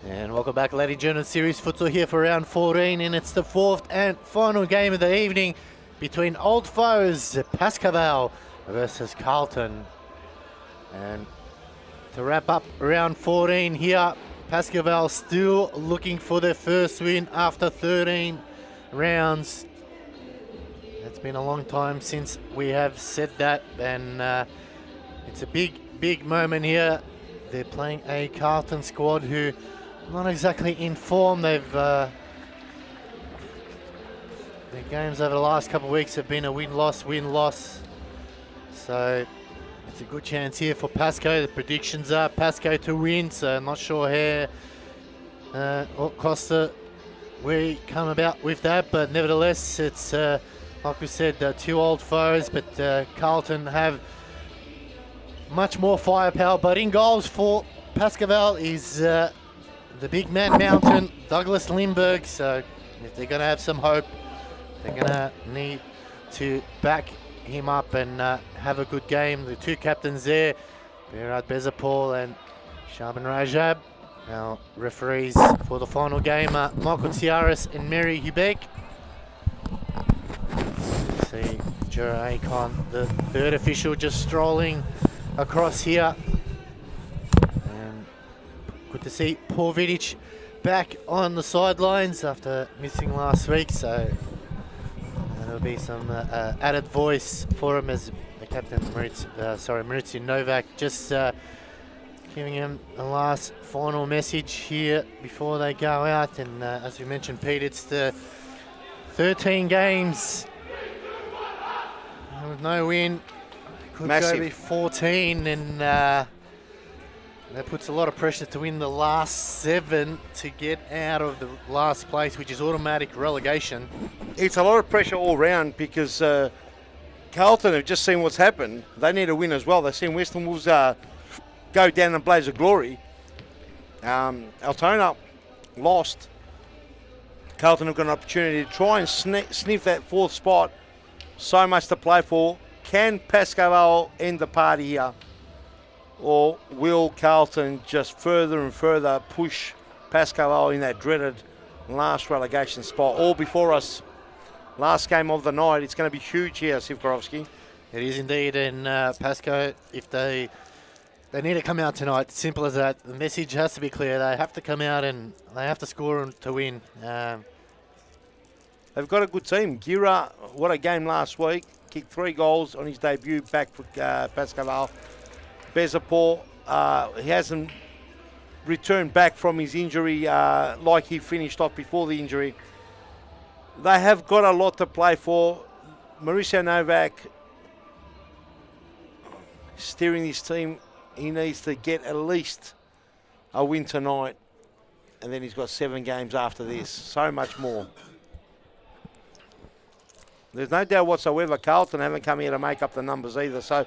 And welcome back, ladies and gentlemen. Series Futsal here for round 14, and it's the fourth and final game of the evening between old foes Pascoe Vale versus Carlton. And to wrap up round 14 here, Pascoe Vale still looking for their first win after 13 rounds. It's been a long time since we have said that, and it's a big moment here. They're playing a Carlton squad who not exactly in form. They've their games over the last couple of weeks have been a win-loss. So it's a good chance here for Pascoe. The predictions are Pascoe to win, so I'm not sure how Costa we come about with that, but nevertheless, it's like we said, two old foes, but Carlton have much more firepower. But in goals for Pascoe Vale is the big man mountain, Douglas Lindberg. So if they're going to have some hope, they're going to need to back him up and have a good game. The two captains there, Behrad Bezapol and Shaban Rajab. Our referees for the final game, Michael Tiaris and Mary Hubek. See Jura Akon, the third official, just strolling across here. And good to see Paul Vidic back on the sidelines after missing last week, so there'll be some added voice for him as the captain, Maurizio Novak, just giving him a last final message here before they go out. And as we mentioned, Pete, it's the 13 games with no win. Could Massive. go to 14, and that puts a lot of pressure to win the last 7 to get out of the last place, which is automatic relegation. It's a lot of pressure all round because Carlton have just seen what's happened. They need a win as well. They've seen Western Wolves go down in a blaze of glory. Altona lost. Carlton have got an opportunity to try and sniff that fourth spot. So much to play for. Can Pascoe Vale end the party here? Or will Carlton just further and further push Pascoe Vale in that dreaded last relegation spot? All before us. Last game of the night. It's going to be huge here, Sivkorovsky. It is indeed, and Pascoe, if they need to come out tonight, simple as that. The message has to be clear. They have to come out and they have to score to win. They've got a good team. Gira, what a game last week. Kicked 3 goals on his debut back for Pascoe Vale. Bezapor, he hasn't returned back from his injury like he finished off before the injury. They have got a lot to play for. Maurizio Novak steering his team. He needs to get at least a win tonight, and then he's got 7 games after this. So much more. There's no doubt whatsoever Carlton haven't come here to make up the numbers either. So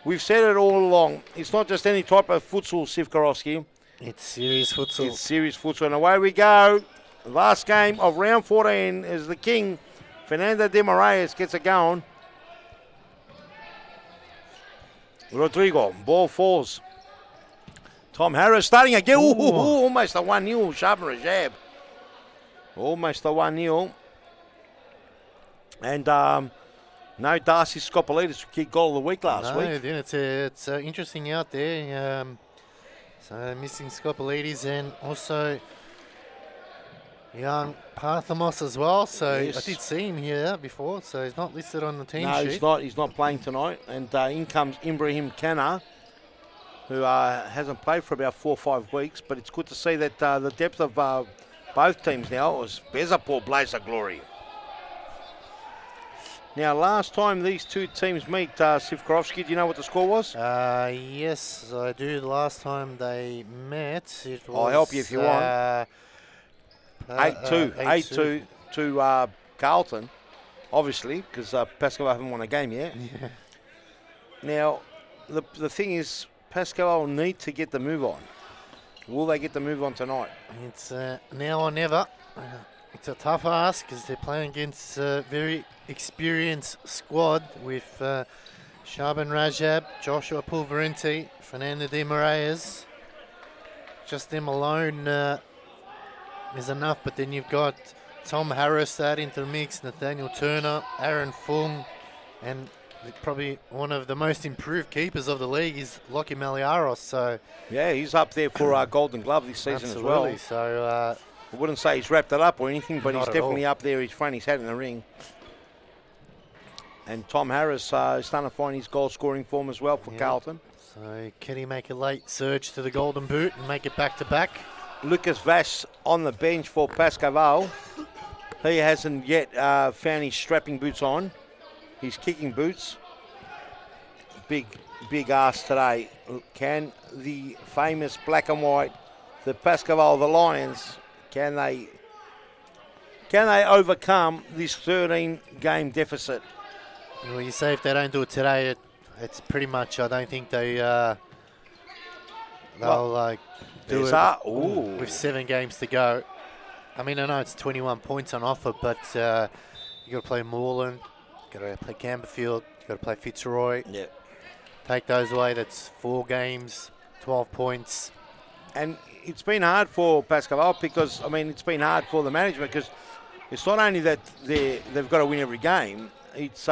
we've said it all along. It's not just any type of futsal, Sivkorovsky. It's serious futsal. It's serious futsal. And away we go. Last game of round 14 is the king. Fernando de Moraes gets it going. Rodrigo, ball falls. Tom Harris starting again. Ooh, almost a 1-0. Shaban Rajab. Almost a 1-0. And no Darcy Scopolidis who kicked goal of the week last week. It's interesting out there. So missing Scopolidis and also young Parthamos as well. So yes. I did see him here before, so he's not listed on the team sheet. No, he's not. He's not playing tonight. And in comes Ibrahim Kana, who hasn't played for about 4 or 5 weeks. But it's good to see that the depth of both teams now is Bezapor blaze of glory. Now, last time these two teams meet, Sivkorovsky, do you know what the score was? Yes, I do. The last time they met, it was... I'll help you if you want. 8-2 to Carlton, obviously, because Pascoe haven't won a game yet. Yeah. Now, the thing is, Pascoe will need to get the move on. Will they get the move on tonight? It's now or never. It's a tough ask because they're playing against a very experienced squad with Shaban Rajab, Joshua Pulverenti, Fernando de Moraes, just them alone is enough. But then you've got Tom Harris out into the mix, Nathaniel Turner, Aaron Fung, and probably one of the most improved keepers of the league is Lockie Maliaros. So yeah, he's up there for our Golden Glove this season as well. Absolutely. So I wouldn't say he's wrapped it up or anything, but he's Not at definitely all. up there. He's thrown his hat in the ring. And Tom Harris is starting to find his goal scoring form as well for Yeah. Carlton. So can he make a late surge to the Golden Boot and make it back to back? Lucas Vass on the bench for Pascoe Vale. He hasn't yet found his strapping boots on. His kicking boots. Big ask today. Can the famous black and white, the Pascoe Vale, the Lions, can they overcome this 13-game deficit? Well, you say if they don't do it today, it's pretty much. I don't think they'll do There's it ooh. with 7 games to go. I mean, I know it's 21 points on offer, but you got to play Moreland, got to play Camberfield, you got to play Fitzroy. Yeah. Take those away. That's 4 games, 12 points. And it's been hard for Pascoe Vale because, I mean, it's been hard for the management because it's not only that they've got to win every game, it's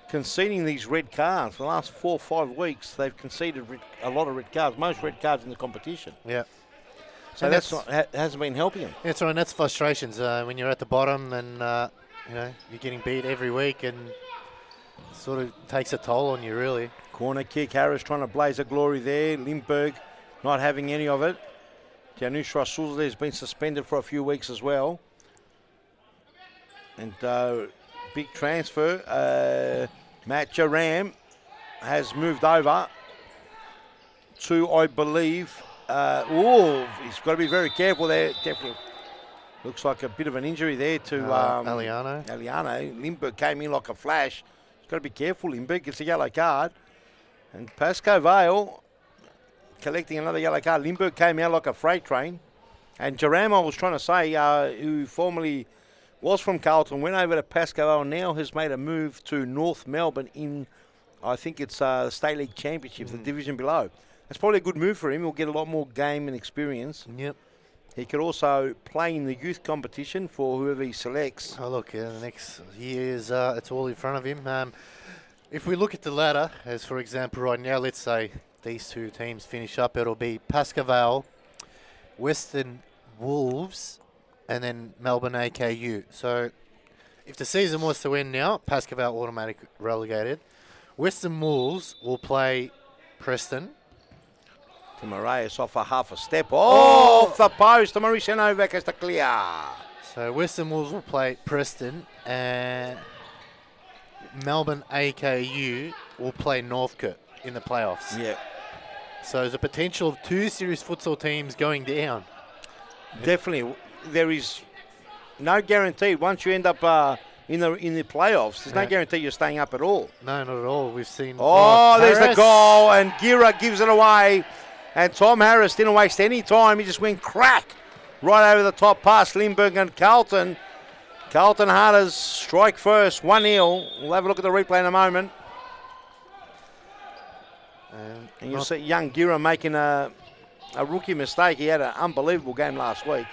conceding these red cards. For the last 4 or 5 weeks, they've conceded a lot of red cards, most red cards in the competition. Yeah. So And hasn't been helping them. That's right, and that's frustrations when you're at the bottom and you're getting beat every week and sort of takes a toll on you, really. Corner kick, Harris trying to blaze a glory there. Lindbergh not having any of it. Janusz Rasulza has been suspended for a few weeks as well. And big transfer. Matt Jaram has moved over to, I believe, he's got to be very careful there. Definitely looks like a bit of an injury there to Aliano. Lindbergh came in like a flash. He's got to be careful. Lindbergh gets a yellow card. And Pascoe Vale collecting another yellow card. Lindbergh came out like a freight train. And Jaram, I was trying to say, who formerly was from Carlton, went over to Pascoe Vale, now has made a move to North Melbourne in, I think it's the State League Championship, the division below. That's probably a good move for him. He'll get a lot more game and experience. Yep. He could also play in the youth competition for whoever he selects. Oh, look, the next year's it's all in front of him. If we look at the ladder, as for example right now, let's say these 2 teams finish up, it'll be Pascoe Vale, Western Wolves, and then Melbourne AKU. So if the season was to end now, Pascoe Vale automatic relegated. Western Wolves will play Preston. Moraes off a half a step. Off the post. Mauricio Novak has to clear. So Western Wolves will play Preston, and Melbourne AKU will play Northcote in the playoffs. Yeah. So there's a potential of 2 serious futsal teams going down. Definitely. There is no guarantee. Once you end up in the playoffs, there's no guarantee you're staying up at all. No, not at all. We've seen... There's the goal, and Gira gives it away. And Tom Harris didn't waste any time. He just went crack right over the top past Lindbergh and Carlton. Carlton Hunters strike first, 1-0. We'll have a look at the replay in a moment. And you'll see young Gira making a rookie mistake. He had an unbelievable game last week.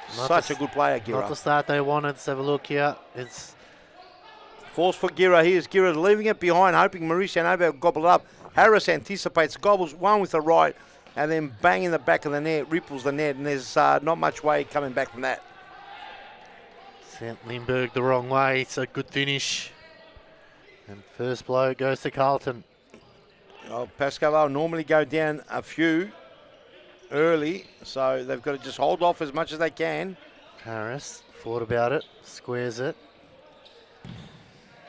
Such a good player, Gira. Not the start they wanted. Let's have a look here. It's force for Gira. Here's Gira leaving it behind, hoping Mauricio Novak will gobble it up. Harris anticipates, gobbles one with the right, and then bang in the back of the net, ripples the net, and there's not much way coming back from that. sent Lindbergh the wrong way. It's a good finish. And first blow goes to Carlton. Pascoe Vale normally go down a few early, so they've got to just hold off as much as they can. Harris thought about it, squares it.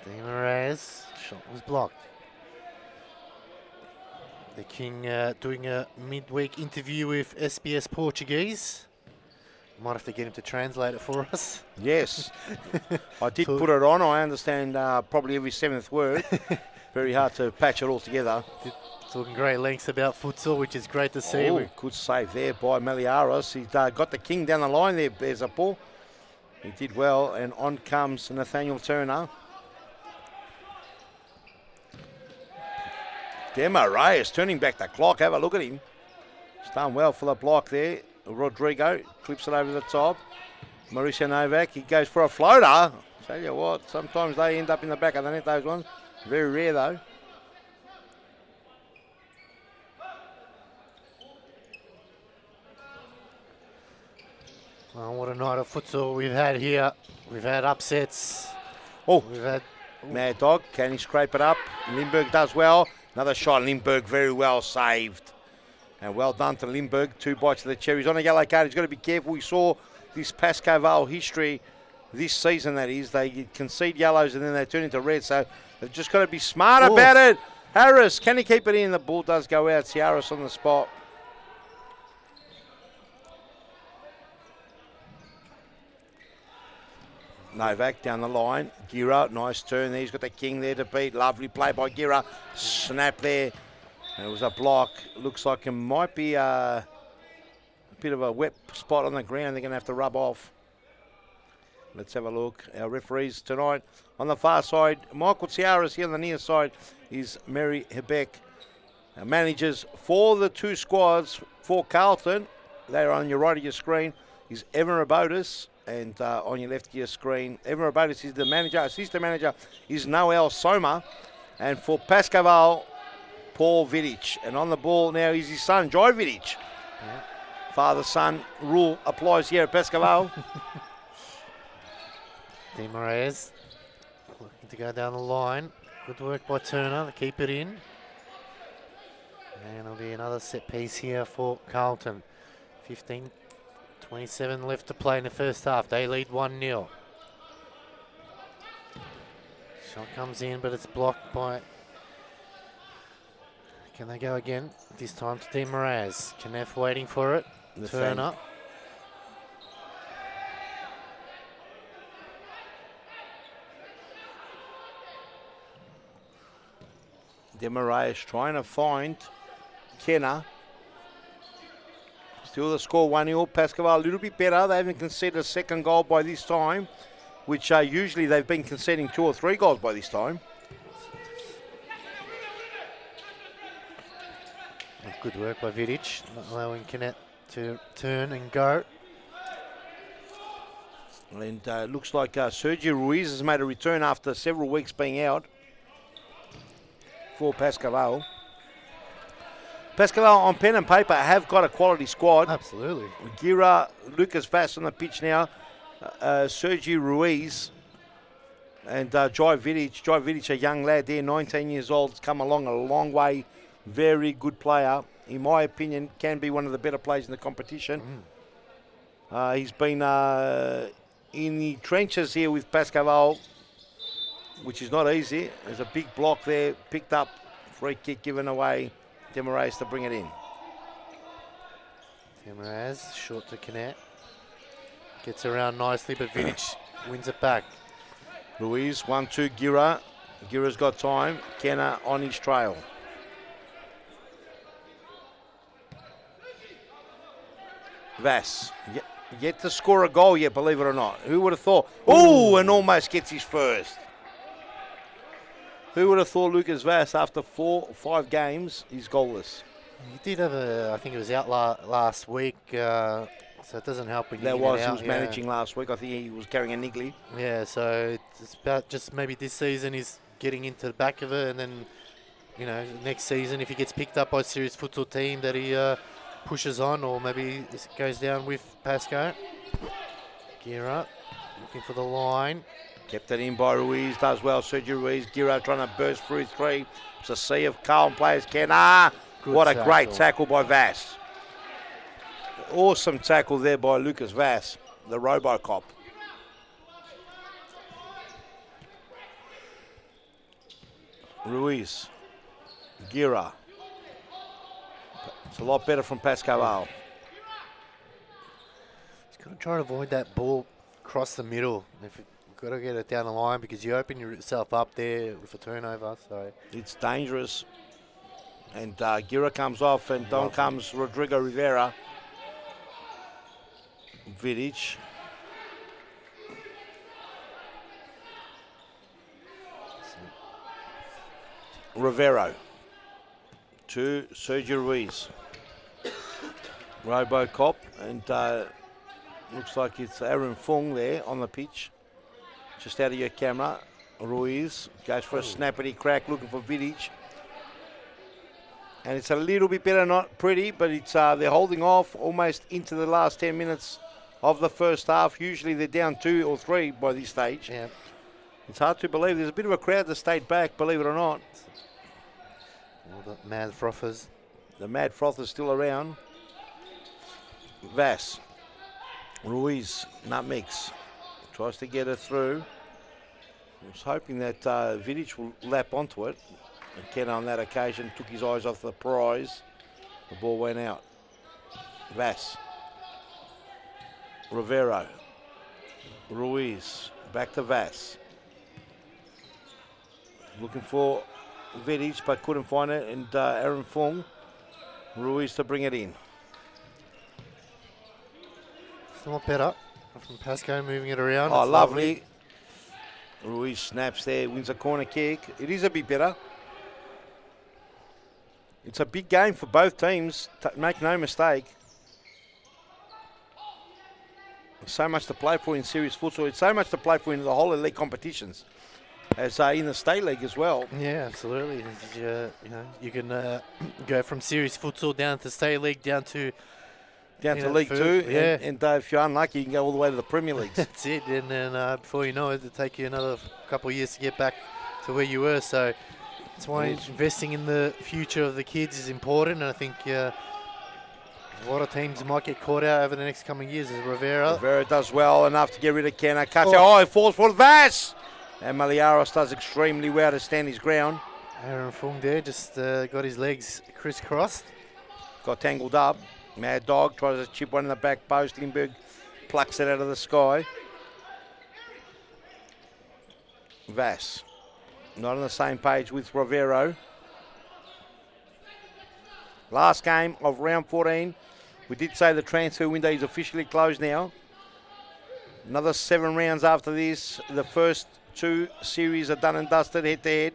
Moraes, shot was blocked. The King doing a midweek interview with SBS Portuguese. Might have to get him to translate it for us. Yes, I did put it on. I understand probably every 7th word. Very hard to patch it all together. Talking great lengths about futsal, which is great to see. Oh, good save there by Meliaros. He's got the King down the line there, Bezapo. He did well, and on comes Nathaniel Turner. Demo Reyes turning back the clock. Have a look at him. He's done well for the block there. Rodrigo clips it over the top. Mauricio Novak, he goes for a floater. Tell you what, sometimes they end up in the back of the net, those ones. Very rare though. Well, what a night of futsal we've had here. We've had upsets. Oh, We've had Mad Dog, can he scrape it up? Lindbergh does well. Another shot, Lindbergh very well saved. And well done to Lindbergh. 2 bites of the cherry. He's on a yellow card. He's got to be careful. We saw this Pascoe Vale history this season, that is. They concede yellows and then they turn into red. So they've just got to be smart about it. Harris, can he keep it in? The ball does go out. Ciaris on the spot. Novak down the line. Gira, nice turn there. He's got the king there to beat. Lovely play by Gira. Snap there. And it was a block. Looks like it might be a bit of a wet spot on the ground. They're going to have to rub off. Let's have a look. Our referees tonight on the far side, Michael Ciaris. Here on the near side is Mary Hebeck. Our managers for the 2 squads for Carlton. They're on your right of your screen. Is Evan Robotis. And on your left of your screen, Evan Robotis is the manager. Assistant manager is Noel Soma. And for Pascoe Vale, Paul Vidic. And on the ball now is his son, Joy Vidic. Yeah. Father-son rule applies here at Pascoe Vale. Di Moraes looking to go down the line. Good work by Turner to keep it in. And it'll be another set piece here for Carlton. 15-27 left to play in the first half. They lead 1-0. Shot comes in, but it's blocked by... Can they go again? This time to Di Moraes. Kneff waiting for it. Turner. Di Moraes trying to find Kenner. Still the score 1-0. Pascoe Vale a little bit better. They haven't conceded a second goal by this time, which usually they've been conceding 2 or 3 goals by this time. Good work by Vidic, not allowing Kneff to turn and go. And looks like Sergio Ruiz has made a return after several weeks being out for Pascoe Vale. Pascoe Vale on pen and paper have got a quality squad. Absolutely. Gira, Lucas Vass on the pitch now. Sergio Ruiz and Jai Vidic. Jai Vidic, a young lad there, 19 years old, has come along a long way. Very good player. In my opinion, can be one of the better players in the competition. He's been in the trenches here with Pascoe Vale, which is not easy. There's a big block there, picked up, free kick given away. Di Moraes to bring it in. Di Moraes, short to Kneff. Gets around nicely, but Vidic wins it back. Ruiz, 1-2, Gira. Gira's got time. Kenner on his trail. Vass, yet to score a goal yet, believe it or not. Who would have thought? Oh, and almost gets his first. Who would have thought Lucas Vass, after 4 or 5 games, is goalless? He did have a, I think it was out last week, so it doesn't help when you he was managing last week. I think he was carrying a niggly. Yeah, so it's about just maybe this season he's getting into the back of it, and then, you know, next season if he gets picked up by a serious futsal team that he pushes on, or maybe it goes down with Pascoe. Gira looking for the line. Kept it in by Ruiz, does well. Sergio Ruiz, Gira trying to burst through 3. It's a sea of Carlton players. What a great tackle by Vass. Awesome tackle there by Lucas Vass, the Robocop. Ruiz, Gira. It's a lot better from Pascoe Vale. He's got to try to avoid that ball across the middle. If you've got to get it down the line, because you open yourself up there with a turnover. So it's dangerous. And Gira comes off, and down comes Rodrigo Rivera. Vidic. Rivero to Sergio Ruiz. Robocop, and looks like it's Aaron Fung there on the pitch, just out of your camera. Ruiz goes for a snappity crack, looking for Vidic, and it's a little bit better, not pretty, but it's they're holding off almost into the last 10 minutes of the first half. Usually they're down 2 or 3 by this stage. Yeah. It's hard to believe. There's a bit of a crowd that stayed back, believe it or not. All the mad frothers. The mad froth is still around. Vass. Ruiz nutmegs. Tries to get her through. I was hoping that Vidic will lap onto it. And Ken on that occasion took his eyes off the prize. The ball went out. Vass. Rivero. Ruiz. Back to Vass. Looking for Vidic, but couldn't find it. And Aaron Fung. Ruiz to bring it in. Somewhat better from Pascoe, moving it around. Oh, It's lovely. Ruiz snaps there, wins a corner kick. It is a bit better. It's a big game for both teams, make no mistake. There's so much to play for in series futsal. It's so much to play for in the whole elite competitions, as in the state league as well. Yeah, absolutely. You can go from series futsal down to state league, down to League Two, yeah. and if you're unlucky, you can go all the way to the Premier Leagues. That's it. And then before you know it, it'll take you another couple of years to get back to where you were. So that's why investing in the future of the kids is important. And I think a lot of teams might get caught out over the next coming years. As Rivera does well enough to get rid of Kenna. Oh, it falls for Vass. And Maliaros does extremely well to stand his ground. Aaron Fung there just got his legs crisscrossed. Got tangled up. Mad Dog tries to chip one in the back post. Lindbergh plucks it out of the sky. Vass. Not on the same page with Rivero. Last game of round 14. We did say the transfer window is officially closed now. Another 7 rounds after this. The first 2 series are done and dusted head to head.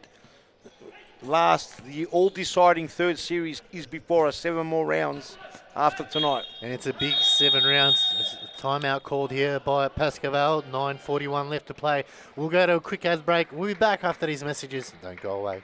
The all-deciding 3rd series is before us. 7 more rounds after tonight. And it's a big 7 rounds. There's a timeout called here by Pascoe Vale. 9:41 left to play. We'll go to a quick ad break. We'll be back after these messages. Don't go away.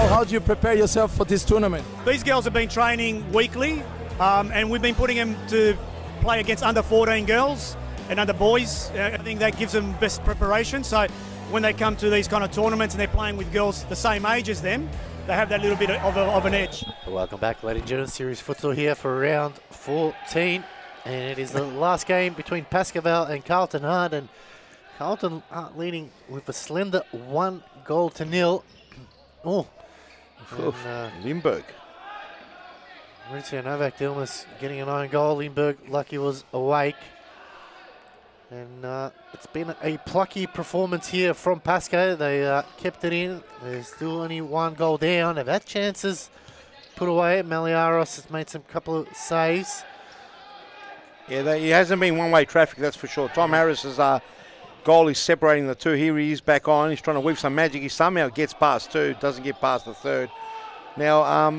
How do you prepare yourself for this tournament? These girls have been training weekly, and we've been putting them to play against under 14 girls and under boys. I think that gives them best preparation. So when they come to these kind of tournaments and they're playing with girls the same age as them, they have that little bit of an edge. Welcome back, ladies and gentlemen. Series futsal here for round 14. And it is the last game between Pascoe Vale and Carlton Hart. And Carlton Hart leading with a slender 1-0. Oh. Lindbergh. Maurizio Novak Dilmas getting an own goal. Lindbergh lucky was awake. And it's been a plucky performance here from Pascoe. They kept it in. There's still only 1 goal down. They've had chances put away. Maliaros has made some couple of saves. Yeah, it hasn't been one-way traffic, that's for sure. Tom Harris has Goal is separating the two. Here he is back on. He's trying to weave some magic. He somehow gets past two. Doesn't get past the third. Now,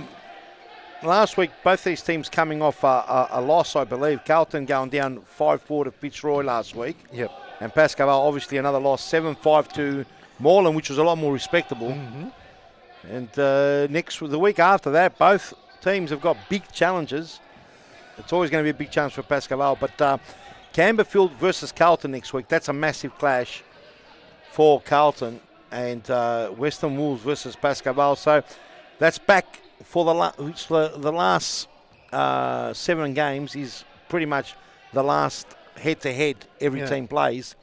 last week, both these teams coming off a loss, I believe. Carlton going down 5-4 to Fitzroy last week. Yep. And Pascoe Vale, obviously another loss, 7-5 to Moreland, which was a lot more respectable. And the week after that, both teams have got big challenges. It's always going to be a big challenge for Pascoe Vale. But Camberfield versus Carlton next week, that's a massive clash for Carlton. And Western Wolves versus Pascoe Vale. So that's back for the last 7 games is pretty much the last head-to-head every team plays.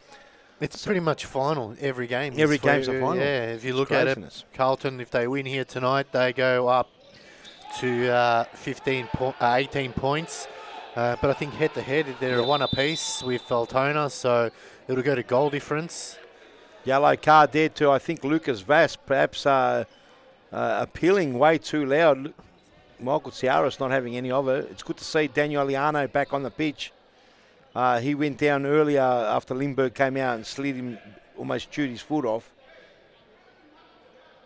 It's pretty much final every game. Every game's a final. Yeah, if you look at it, Carlton, if they win here tonight, they go up to 18 points. But I think head-to-head, they're one apiece with Altona, so it'll go to goal difference. Yellow card there to, I think, Lucas Vass, perhaps appealing way too loud. Michael Ciaras not having any of it. It's good to see Daniel Liano back on the pitch. He went down earlier after Lindbergh came out and slid him, almost chewed his foot off.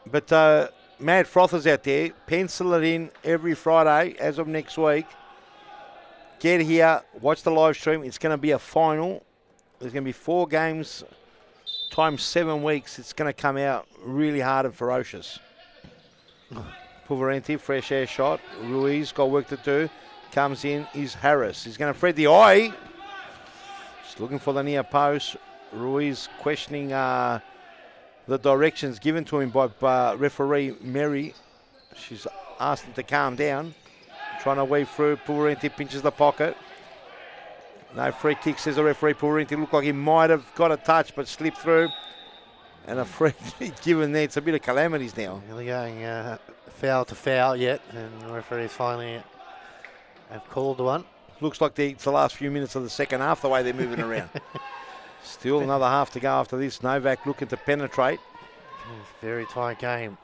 But Matt Frother's out there. Pencil it in every Friday as of next week. Get here, watch the live stream. It's going to be a final. There's going to be 4 games times 7 weeks. It's going to come out really hard and ferocious. Pulverenti, fresh air shot. Ruiz got work to do. Comes in is Harris. He's going to thread the eye. Just looking for the near post. Ruiz questioning the directions given to him by referee Mary. She's asked him to calm down. Trying to weave through. Pulverenti pinches the pocket. No free kick, says the referee. Pulverenti looked like he might have got a touch but slipped through. And a free kick given there. It's a bit of calamities now. They're going foul to foul yet, and the referees finally have called one. Looks like it's the last few minutes of the second half, the way they're moving around. Still another half to go after this. Novak looking to penetrate. Very tight game.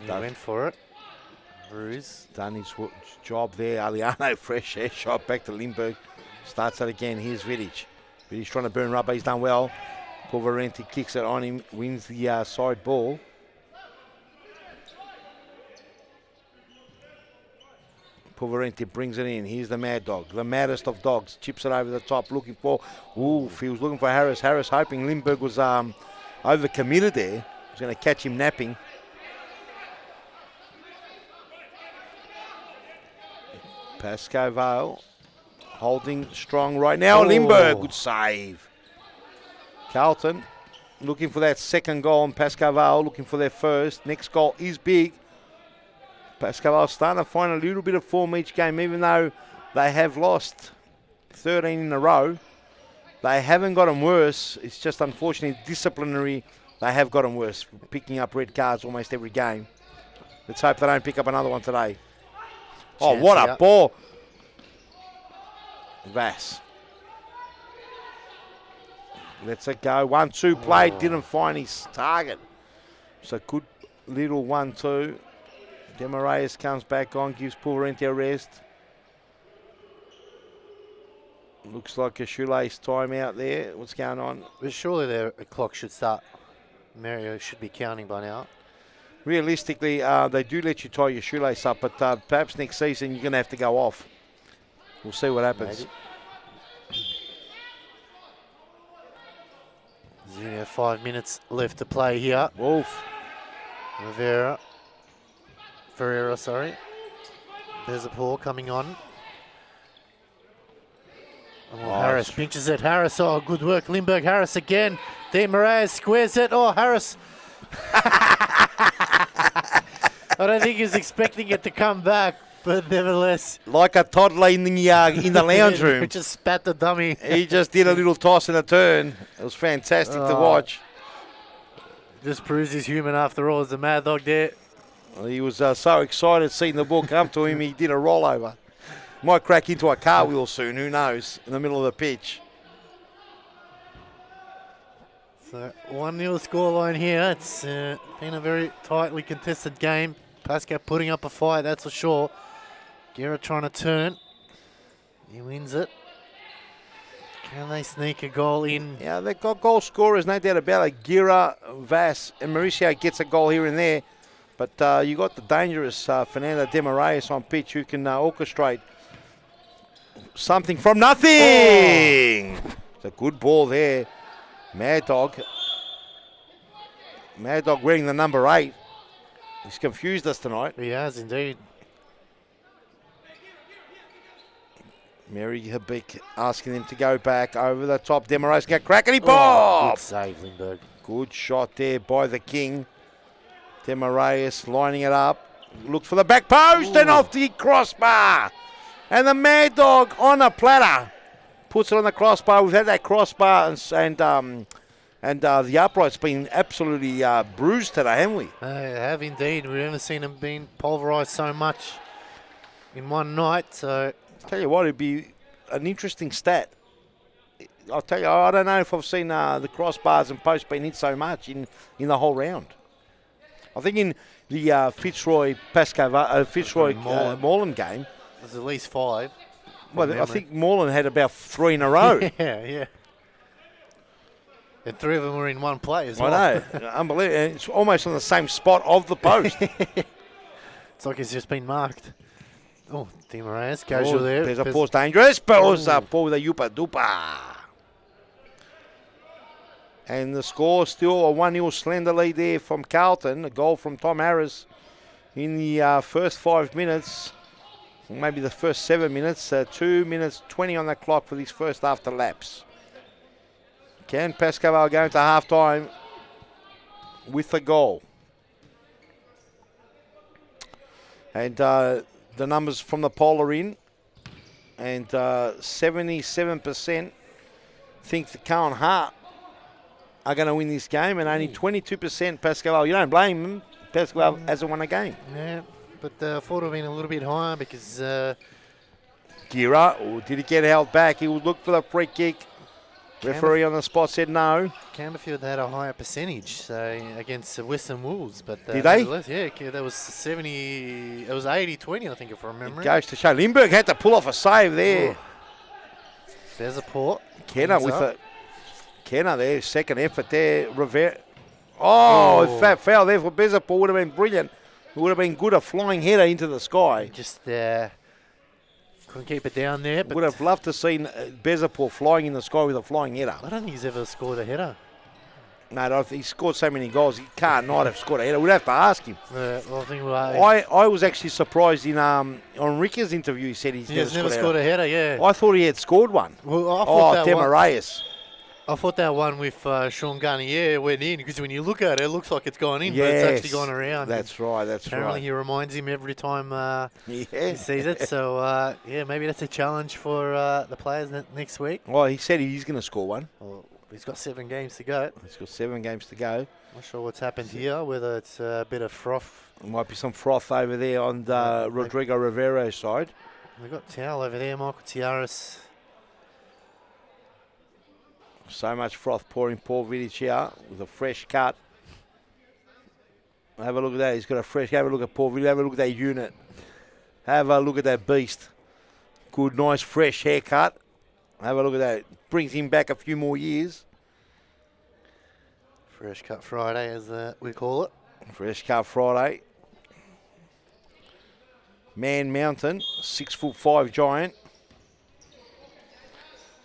He went for it. Bruce. Done his job there. Aliano, fresh air shot back to Lindbergh. Starts it again. Here's Vidic. Vidic trying to burn rubber. He's done well. Pulverenti kicks it on him. Wins the side ball. Pulverenti brings it in. Here's the mad dog. The maddest of dogs. Chips it over the top. Looking for... Ooh, he was looking for Harris. Harris hoping Lindbergh was overcommitted there. He's going to catch him napping. Pascoe Vale holding strong right now. Lindbergh, good save. Carlton looking for that second goal, and Pascoe Vale looking for their first. Next goal is big. Pascoe Vale starting to find a little bit of form each game, even though they have lost 13 in a row. They haven't gotten worse. It's just unfortunately disciplinary. They have gotten worse, picking up red cards almost every game. Let's hope they don't pick up another one today. Oh, what a ball. Vass. Lets it go. 1-2 play. Didn't find his target. So good little 1-2. Demarayas comes back on. Gives Pulverenti a rest. Looks like a shoelace timeout there. What's going on? But surely the clock should start. Mario should be counting by now. Realistically, they do let you tie your shoelace up, but perhaps next season you're going to have to go off. We'll see what happens. There's only 5 minutes left to play here. Wolf. Ferreira, sorry. There's a paw coming on. And Harris pinches it. Harris, oh, good work. Lindbergh, Harris again. De Moraes squares it. Oh, Harris. I don't think he was expecting it to come back, but nevertheless. Like a toddler in the lounge room. Just spat the dummy. He just did a little toss and a turn. It was fantastic to watch. Just proves he's human after all. There's a mad dog there. He was so excited seeing the ball come to him, he did a rollover. Might crack into a car wheel soon, who knows, in the middle of the pitch. So 1-0 scoreline here. It's been a very tightly contested game. Pascoe putting up a fight, that's for sure. Guerra trying to turn. He wins it. Can they sneak a goal in? Yeah, they've got goal scorers, no doubt about it. Gira, Vass, and Mauricio gets a goal here and there. But you got the dangerous Fernando De Moraes on pitch who can orchestrate something from nothing. It's a good ball there. Mad Dog. Mad Dog wearing the number 8. He's confused us tonight. He has indeed. Mary Habik asking him to go back over the top. De Moraes got crack and he Oh, popped. good save, Lindbergh. Good shot there by the King. De Moraes lining it up. Looked for the back post and off the crossbar. And the Mad Dog on a platter puts it on the crossbar. We've had that crossbar and the upright's been absolutely bruised today, haven't we? They have indeed. We've never seen them being pulverised so much in one night. So Tell you what, it'd be an interesting stat. I'll tell you, I don't know if I've seen the crossbars and posts being hit so much in the whole round. I think in the Fitzroy Moreland game, there's at least 5. well, I think Moreland had about 3 in a row. yeah. And 3 of them were in one play as well. I know, unbelievable. And it's almost on the same spot of the post. It's like it's just been marked. Oh, De Moraes, casual there. There's a pause dangerous. Pause up with a Yupa Dupa. And the score still a 1-0 slender lead there from Carlton. A goal from Tom Harris in the first 5 minutes. Maybe the first 7 minutes. 2 minutes 20 on the clock for this first after lapse. Can Pascoe Vale go into half time with a goal? And the numbers from the poll are in. And 77% think the Cowan Hart are going to win this game, and only 22% Pascoe Vale. You don't blame them. Pascoe Vale hasn't won a game. Yeah, but I thought it would have been a little bit higher because... Gira, did he get held back? He would look for the free kick. Referee on the spot said no. Camberfield had a higher percentage against Western Wolves. But, did they? Yeah, that was 70... It was 80-20, I think, if I remember. It goes to show. Lindbergh had to pull off a save there. Ooh. There's a port. Kenner with a... Kenner there, second effort there. Rivera. Oh, if that foul there for Bezapol would have been brilliant. It would have been good, a flying header into the sky. Just couldn't keep it down there. But would have loved to have seen Bezapol flying in the sky with a flying header. I don't think he's ever scored a header. No, he scored so many goals, he can't not have scored a header. We'd have to ask him. Well, I think I was actually surprised in on Ricker's interview. He said he's never scored a header. Yeah, I thought he had scored one. Well, I thought De Moraes. I thought that one with Sean Garnier went in because when you look at it, it looks like it's gone in, but it's actually gone around. That's right. Apparently, he reminds him every time he sees it. So, maybe that's a challenge for the players next week. Well, he said he's going to score one. Well, he's got 7 games to go. He's got 7 games to go. Not sure what's happened here, whether it's a bit of froth. There might be some froth over there on the Rodrigo Rivero's side. We've got Towel over there, Michael Tiaris. So much froth pouring Paul Vidic here with a fresh cut. Have a look at that. He's got a fresh. Have a look at Paul Vidic. Have a look at that unit. Have a look at that beast. Good, nice, fresh haircut. Have a look at that. Brings him back a few more years. Fresh cut Friday, as we call it. Fresh cut Friday. Man Mountain, 6'5" giant.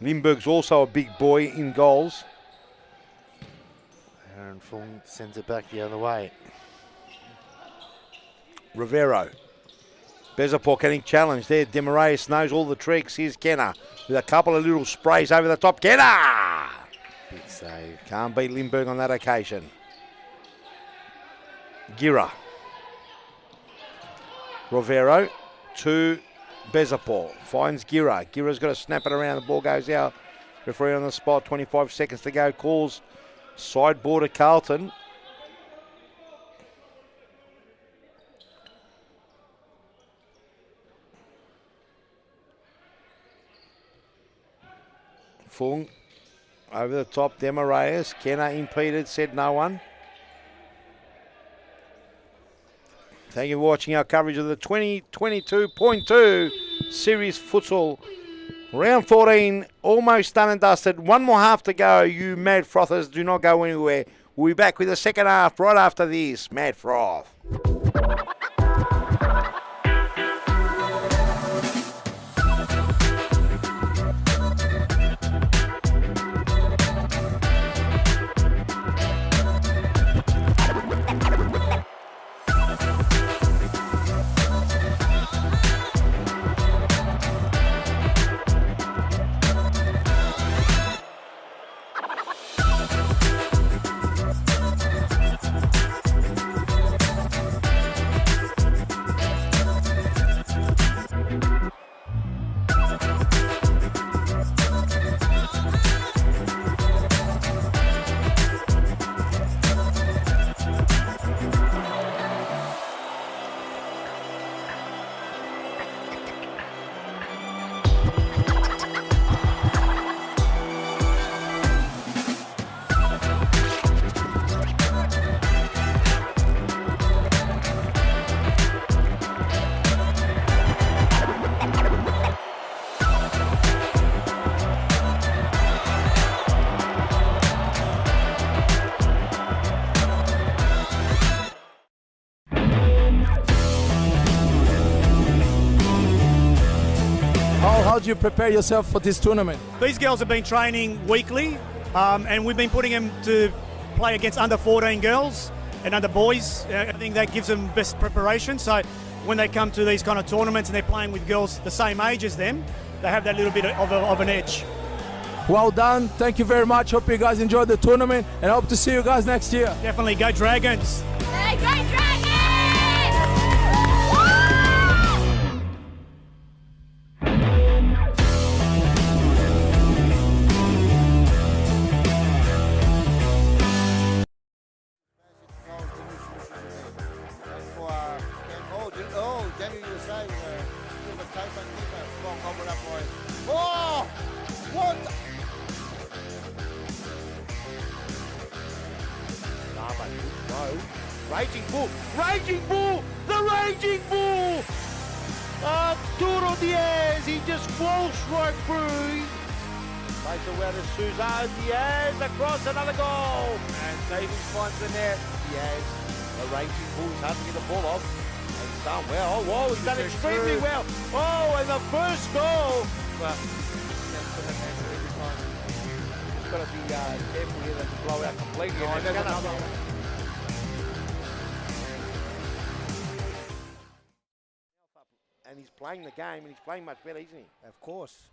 Lindbergh's also a big boy in goals. Aaron Fung sends it back the other way. Rivero. Bezapol getting challenged there. De Moraes knows all the tricks. Here's Kenner with a couple of little sprays over the top. Kenner! Big save. Can't beat Lindbergh on that occasion. Gira. Rivero to Bezapol. Finds Gira. Gira's got to snap it around. The ball goes out. Referee on the spot. 25 seconds to go. Calls sideboard of Carlton. Fung over the top. De Moraes. Kenner impeded. Said no one. Thank you for watching our coverage of the 2022.2 Series Futsal Round 14, almost done and dusted. One more half to go. You mad frothers, do not go anywhere. We'll be back with the second half right after this. Mad Froth. How do you prepare yourself for this tournament? These girls have been training weekly, and we've been putting them to play against under 14 girls and under boys. I think that gives them best preparation. So when they come to these kind of tournaments and they're playing with girls the same age as them, they have that little bit of an edge. Well done. Thank you very much. Hope you guys enjoyed the tournament and hope to see you guys next year. Definitely go Dragons. Hey, go Dragons! Oh! What? Raging Bull! Raging Bull! The Raging Bull! Arturo Diaz, he just falls right through. Plays around to Suzanne Diaz across another goal. And Davies finds the net. Diaz, the Raging Bull, is hard to get the ball off. And he's done well. Oh, whoa, he's done extremely well. Oh, and the first goal. Well, he's got to be careful here to blow out completely. Oh, there's another one. And he's playing the game, and he's playing much better, isn't he? Of course.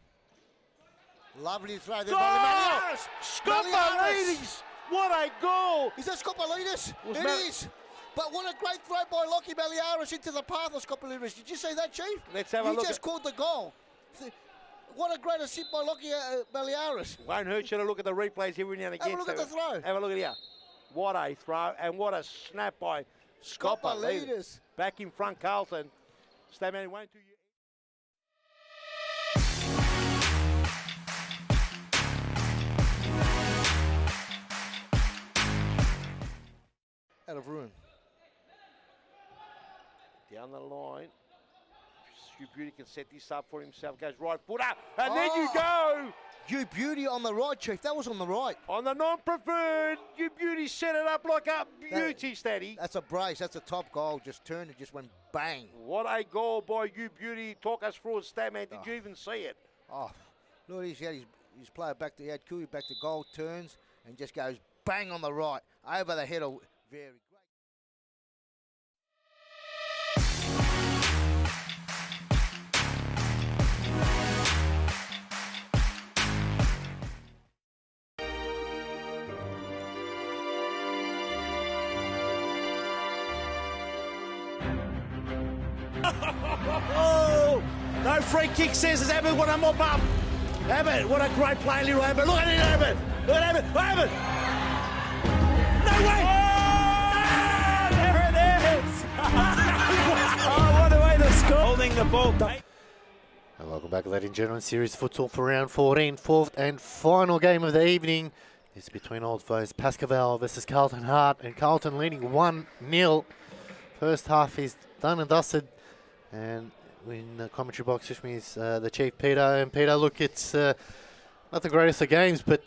Lovely throw there Goal! by Meliaris. Scopalides! What a goal! Is that Scopalides? Was It Mel- is. But what a great throw by Lockie Meliaris into the path of Scopalides. Did you see that, Chief? Let's have a look He just called the goal. What a great assist by Lockie Meliaris. Won't hurt you to look at the replays here and again. Have a look at the throw. Have a look at here. What a throw, and what a snap by Scopalides. Scopalides. Back in front, Carlton. Statman won't do you. Out of room. Down the line. Stu Beauty can set this up for himself. Goes right footer, and then you go. You Beauty on the right, Chief. That was on the right. On the non-preferred, You Beauty set it up like a beauty, Statty. That's a brace. That's a top goal. Just turned and just went bang. What a goal by You Beauty. Talk us through it, Statman. Did you even see it? Oh, look, he's had his player back to Ed Cooey, back to goal, turns, and just goes bang on the right. Over the header. Very great. Oh, no free kick says it's Abbott. What a mop up. Abbott, what a great play, little Abbott. Look at it, Abbott. Look at Abbott. Abbott. No way. Oh, there it is. Oh, what a way to score. Holding the ball. And welcome back, ladies and gentlemen. Series Futsal for round 14. Fourth and final game of the evening is between old foes Pascoe Vale versus Carlton Hart. And Carlton leading 1-0. First half is done and dusted. And in the commentary box with me is the Chief Peter. And Peter, look, it's not the greatest of games, but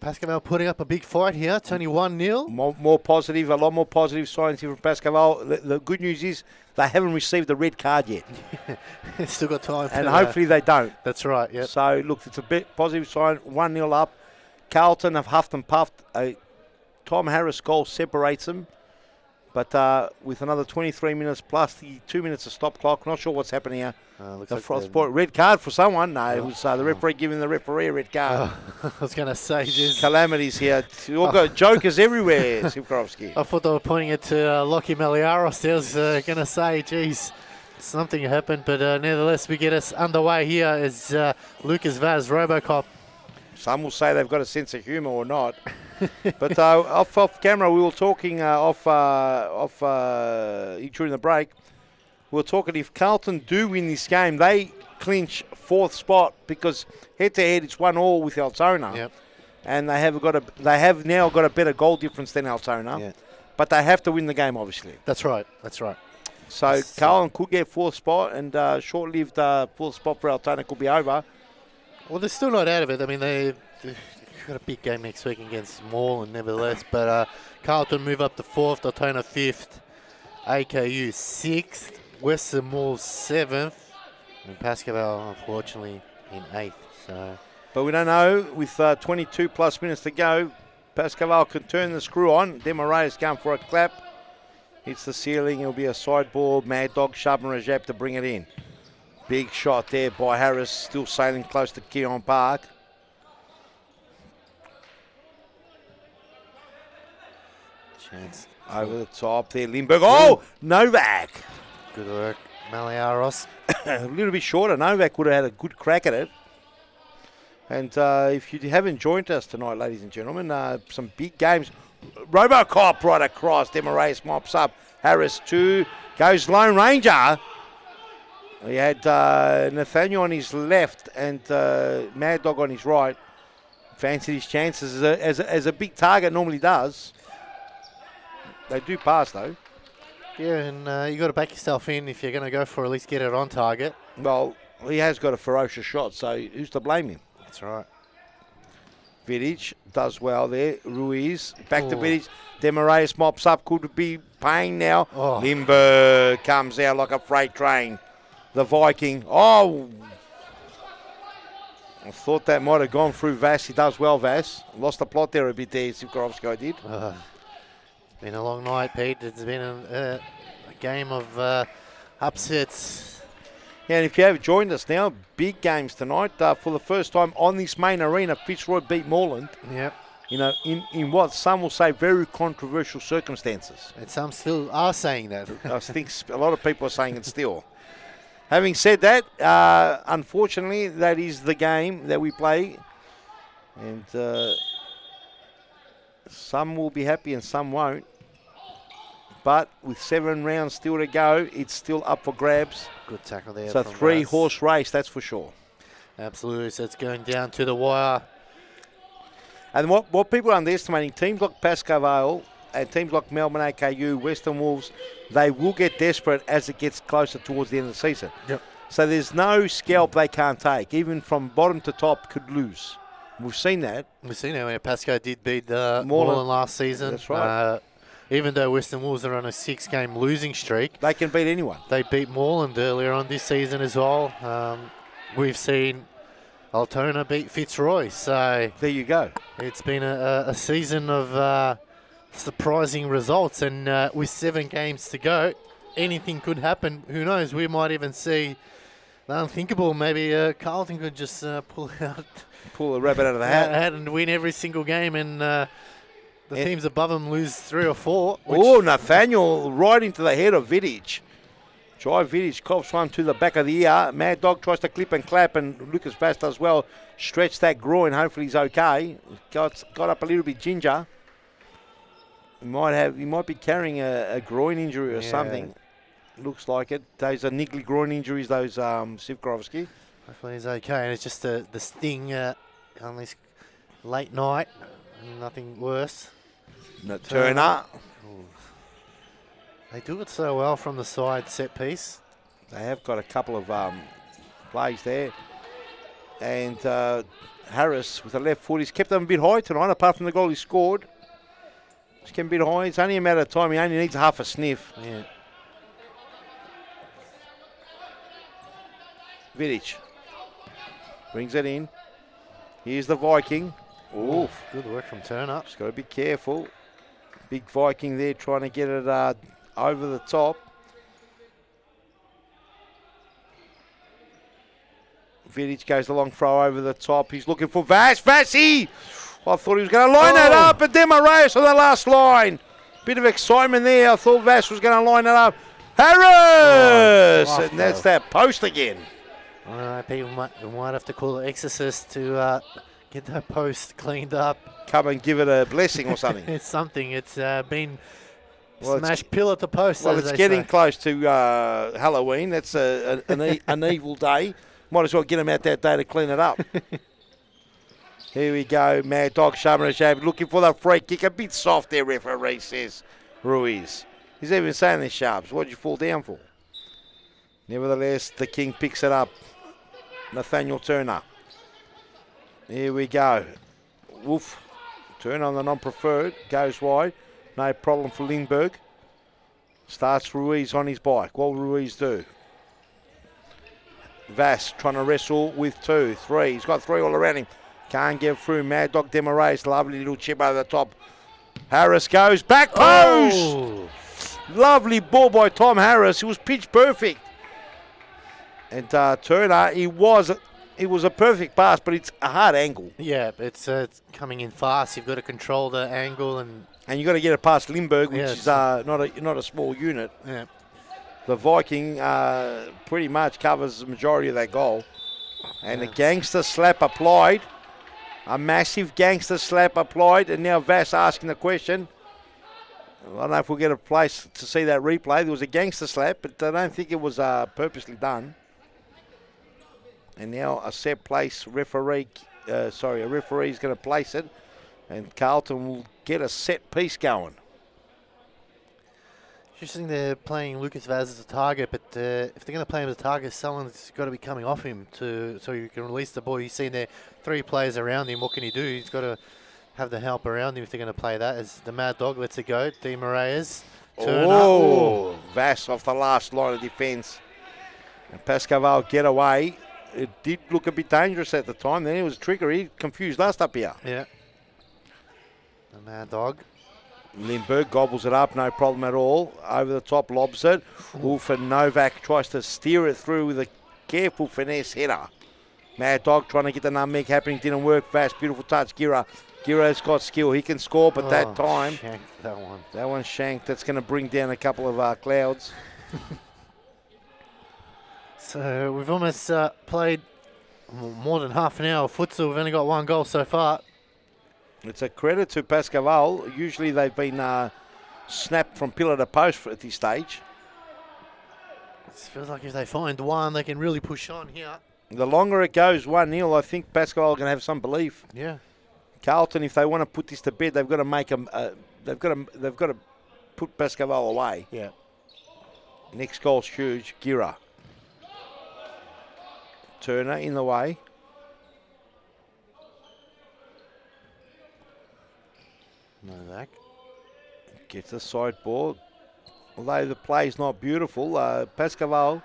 Pascoe Vale putting up a big fight here. It's only 1-0. More positive, a lot more positive signs here from Pascoe Vale. The good news is they haven't received the red card yet. Still got time. And hopefully they don't. That's right, yeah. So, look, it's a bit positive sign. 1-0 up. Carlton have huffed and puffed. Tom Harris goal separates them. But with another 23 minutes plus the 2 minutes of stop clock, not sure what's happening here. Red card for someone. No, it was the referee giving the referee a red card. I was going to say, calamities here. You've got jokers everywhere, Sivkorovsky. I thought they were pointing it to Lockie Meliaros. I was going to say, geez, something happened. But nevertheless, we get us underway here as Lucas Vaz, Robocop. Some will say they've got a sense of humour or not. But off camera, we were talking during the break. We were talking if Carlton do win this game, they clinch 4th spot because head-to-head it's 1-1 with Altona. Yep. And they have now got a better goal difference than Altona. Yeah. But they have to win the game, obviously. That's right. That's right. So Carlton could get 4th spot, and short-lived 4th spot for Altona could be over. Well, they're still not out of it. I mean, they've got a big game next week against Moreland, nevertheless. But Carlton move up to 4th, Altona 5th, AKU 6th, Western Moors 7th, and Pascoe Vale, unfortunately, in 8th. So, but we don't know. With 22 plus minutes to go, Pascoe Vale can turn the screw on. Desmarais going for a clap. Hits the ceiling. It'll be a sideboard. Mad Dog shoving Rajab to bring it in. Big shot there by Harris, still sailing close to Keon Park. Chance. Over the top there, Lindbergh. Oh, Novak. Good work, Maliaros. A little bit shorter. Novak would have had a good crack at it. And if you haven't joined us tonight, ladies and gentlemen, some big games. Robocop right across. Desmarais mops up. Harris 2. Goes Lone Ranger. He had Nathaniel on his left and Mad Dog on his right. Fancied his chances as a big target normally does. They do pass, though. Yeah, and you got to back yourself in if you're going to go for at least get it on target. Well, he has got a ferocious shot, so who's to blame him? That's right. Vidic does well there. Ruiz back to Vidic. Desmarais mops up. Could be paying now. Lindbergh comes out like a freight train. The Viking. Oh! I thought that might have gone through Vass. He does well, Vass. Lost the plot there a bit there, Sivkorovsky did. It's been a long night, Pete. It's been a game of upsets. Yeah, and if you have joined us now, big games tonight. For the first time on this main arena, Fitzroy beat Moreland. Yep. You know, in what some will say very controversial circumstances. And some still are saying that. I think a lot of people are saying it still. Having said that, unfortunately, that is the game that we play. And some will be happy and some won't. But with 7 rounds still to go, it's still up for grabs. Good tackle there. It's a 3-horse race, that's for sure. Absolutely. So it's going down to the wire. And what people are underestimating, teams like Pascoe Vale and teams like Melbourne AKU, Western Wolves, they will get desperate as it gets closer towards the end of the season. Yep. So there's no scalp they can't take. Even from bottom to top could lose. We've seen that. We've seen that when Pascoe did beat Moreland last season. That's right. Even though Western Wolves are on a 6-game losing streak. They can beat anyone. They beat Moreland earlier on this season as well. We've seen Altona beat Fitzroy. So there you go. It's been a season of surprising results. And with 7 games to go, anything could happen. Who knows? We might even see the unthinkable. Maybe Carlton could just pull the rabbit out of the hat and win every single game, and the teams above them lose 3 or 4. Oh, Nathaniel right into the head of Vidic. Jai Vidic coughs one to the back of the ear. Mad Dog tries to clip and clap, and Lucas Bass does well. Stretch that groin. Hopefully he's okay. Got up a little bit ginger. He might be carrying a groin injury or something. Looks like it. Those are niggly groin injuries, those Sivkorovsky. Hopefully he's okay. And it's just the sting on this late night. Nothing worse. Turner. They do it so well from the side set piece. They have got a couple of plays there. And Harris with the left foot, he's kept them a bit high tonight, apart from the goal he scored. He's kept a bit high. It's only a matter of time. He only needs half a sniff. Yeah. Vidic brings it in. Here's the Viking. Oof. Good work from Turner. Just got to be careful. Big Viking there trying to get it over the top. Vidic goes the long throw over the top. He's looking for Vass. Vassy! I thought he was going to line that up, but Demarais on the last line. Bit of excitement there. I thought Vass was going to line it up. Harris! And that's that post again. All right, people might have to call the exorcist to get that post cleaned up. Come and give it a blessing or something. It's something. It's been smashed pillar to post. Well, as it's they getting say. close to Halloween. That's an evil day. Might as well get them out that day to clean it up. Here we go. Mad Dog shoving a shave, looking for the free kick. A bit soft there, referee says Ruiz. He's even saying this, Sharps. What did you fall down for? Nevertheless, the King picks it up. Nathaniel Turner. Here we go. Wolf. Turn on the non-preferred. Goes wide. No problem for Lindbergh. Starts Ruiz on his bike. What will Ruiz do? Vass trying to wrestle with 2, 3. He's got 3 all around him. Can't get through. Mad Dog Demarais. Lovely little chip over the top. Harris goes back post. Oh. Lovely ball by Tom Harris. It was pitch perfect. And Turner, it was a perfect pass, but it's a hard angle. Yeah, it's coming in fast. You've got to control the angle and you got to get it past Lindbergh, which Yeah, is not a small unit. yeah. The Viking pretty much covers the majority of that goal. And a gangster slap applied. A massive gangster slap applied. And now Vass asking the question. I don't know if we'll get a place to see that replay. There was a gangster slap, but I don't think it was purposely done. And now a set place referee, a referee is going to place it. And Carlton will get a set piece going. Interesting they're playing Lucas Vaz as a target, but if they're going to play him as a target, someone's got to be coming off him so you can release the ball. You've seen there 3 players around him. What can he do? He's got to have the help around him if they're going to play that. As the Mad Dog lets it go. Di Marias. Oh, Vass off the last line of defence. And Pascoe Vale get away. It did look a bit dangerous at the time. Then it was trickery. Confused us up here. Yeah. The Mad Dog. Lindbergh gobbles it up, no problem at all. Over the top, lobs it. Wolf and Novak tries to steer it through with a careful finesse header. Mad Dog trying to get the nutmeg happening, didn't work. Fast, beautiful touch. Gira's got skill. He can score, but that time, Shanked that one. That one's shanked. That's going to bring down a couple of clouds. So we've almost played more than half an hour of futsal. We've only got 1 goal so far. It's a credit to Pascoe Vale. Usually they've been snapped from pillar to post at this stage. It feels like if they find one, they can really push on here. The longer it goes 1-0, I think Pascoe Vale are going to have some belief. Yeah. Carlton, if they want to put this to bed, they've got to make them. They've got to put Pascoe Vale away. Yeah. Next goal's huge. Gira. Turner in the way. Novak. Gets the sideboard. Although the play's not beautiful, Pascoe Vale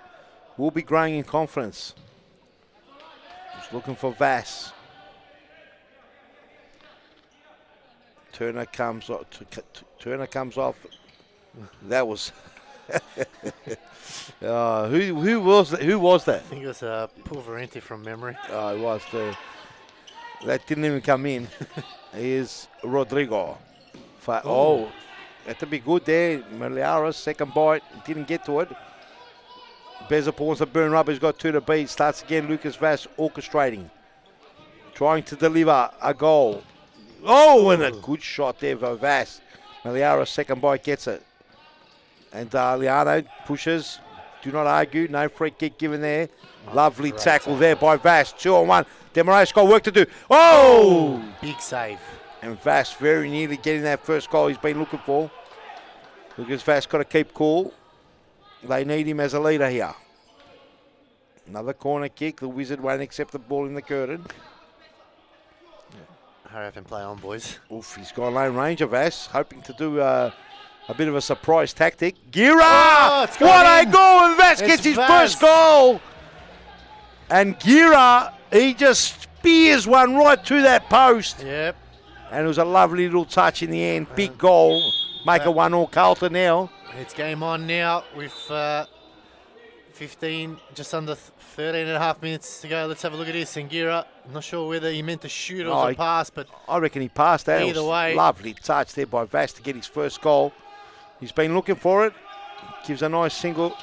will be growing in confidence. Just looking for Vass. Turner comes off. That was. Who was that? Who was that? I think it was Pulverenti from memory. Oh, it was too. That didn't even come in. Here's Rodrigo. Had to be good there. Meliaras, second bite, didn't get to it. Beza wants to burn rubber, he's got 2 to beat. Starts again, Lucas Vass orchestrating. Trying to deliver a goal. Oh, and a good shot there for Vass. Meliaras, second bite, gets it. And Liano pushes. Do not argue, no free kick given there. Lovely tackle there by Vass. 2-on-1. Demarais got work to do. Oh! Big save. And Vass very nearly getting that first goal he's been looking for. Lucas Vass got to keep cool. They need him as a leader here. Another corner kick. The Wizard won't accept the ball in the curtain. Hurry up and play on, boys. Oof, he's got lone range of Vass, hoping to do a bit of a surprise tactic. Gira! Oh, What a goal! And Vass gets his first goal. And Gira, he just spears one right to that post. Yep. And it was a lovely little touch in the end. Big goal. Make it 1-1 Carlton now. It's game on now with 15, just under 13 and a half minutes to go. Let's have a look at this. Sangira, I'm not sure whether he meant to shoot or a pass, but I reckon he passed that. Either way. Lovely touch there by Vass to get his first goal. He's been looking for it. Gives a nice single.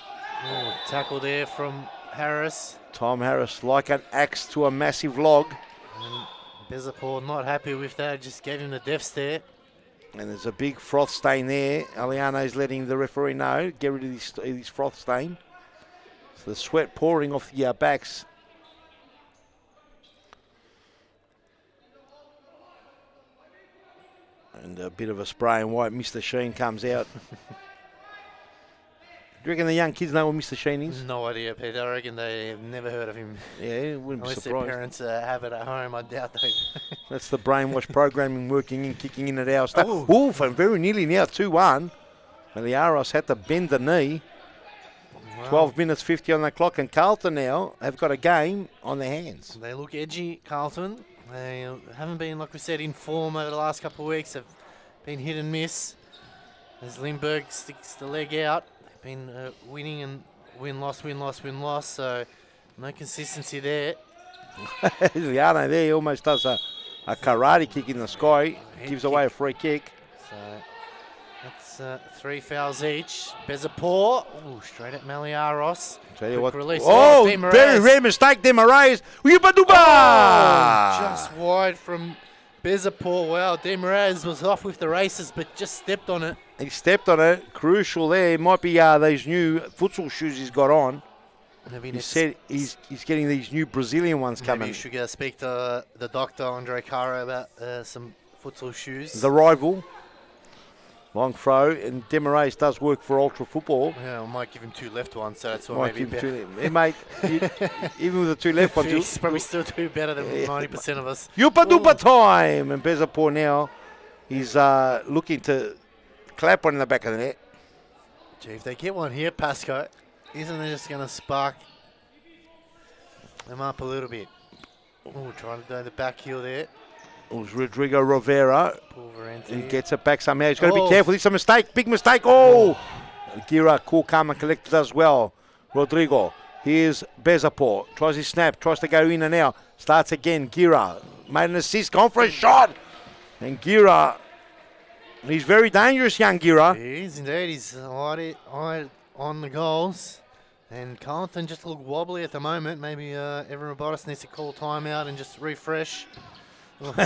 Tackle there from Harris. Tom Harris like an axe to a massive log. And Bezapor not happy with that, just gave him the death stare. And there's a big froth stain there. Aliano's letting the referee know. Get rid of this froth stain. So the sweat pouring off the backs. And a bit of a spray and white. Mr. Sheen comes out. Do you reckon the young kids know what Mr. Sheen is? No idea, Peter. I reckon they have never heard of him. Yeah, wouldn't be Unless surprised. their parents have it at home, I doubt they. That's the brainwash programming working in, kicking in at our stuff. Oof, and very nearly now 2-1. Meliaros had to bend the knee. Wow. 12 minutes 50 on the clock, and Carlton now have got a game on their hands. They look edgy, Carlton. They haven't been, like we said, in form over the last couple of weeks. They've been hit and miss. As Lindbergh sticks the leg out, they've been winning and win-loss, so no consistency there. Liano there, he almost does a karate kick in the sky, gives away a free kick. So that's 3 fouls each. Bezapor, straight at Maliaros. Tell you what, Release. Demarez. Very rare mistake, Demarez. Just wide from Bezapor. Wow, Demarez was off with the races, but just stepped on it. He stepped on it. Crucial there. It might be these new futsal shoes he's got on. He said he's getting these new Brazilian ones coming. Maybe you should go speak to the doctor, Andre Caro, about some futsal shoes. The rival. Long throw, and Demarez does work for Ultra Football. Yeah, I might give him 2 left ones, so that's why maybe better. Mate, even with the 2 left ones, he's probably still do better than 90% of us. Yupa time! And Bezapor now, he's looking to clap one in the back of the net. Gee, if they get one here, Pascoe, isn't it just going to spark them up a little bit? Trying to do the back heel there. It was Rodrigo Rivera. He He gets it back somehow. He's got to be careful. It's a mistake. Big mistake. Gira, cool, calm, and collected as well. Rodrigo. Here's Bezapor. Tries his snap. Tries to go in and out. Starts again. Gira. Made an assist. Gone for a shot. And Gira. He's very dangerous, young Gira. He is indeed. He's eye on the goals. And Carlton just look wobbly at the moment. Maybe everyone about us needs to call timeout and just refresh.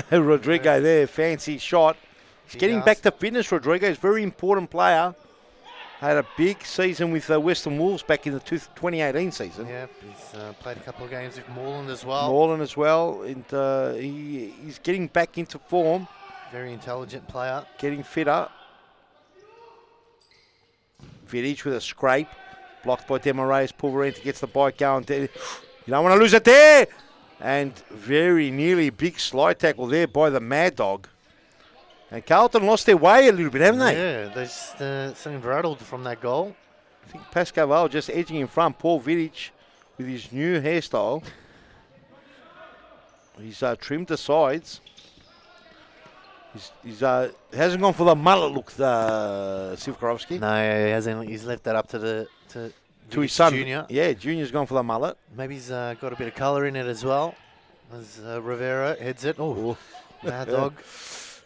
Rodrigo there, fancy shot. He's getting back to fitness, Rodrigo. He's a very important player. Had a big season with Western Wolves back in the 2018 season. Yeah, he's played a couple of games with Moreland as well. And he's getting back into form. Very intelligent player. Getting fitter. Vidic with a scrape. Blocked by Demarez. Pulverenti gets the bike going. You don't want to lose it there. And very nearly big slide tackle there by the Mad Dog. And Carlton lost their way a little bit, haven't they? Yeah, they just seemed rattled from that goal. I think Pascoe Vale just edging in front. Paul Vidic with his new hairstyle. He's trimmed the sides. He's hasn't gone for the mullet look, Sivkarovsky. No, he hasn't. He's left that up to his son. Junior. Yeah, Junior's gone for the mullet. Maybe he's got a bit of colour in it as well. As Rivera heads it. Mad Dog.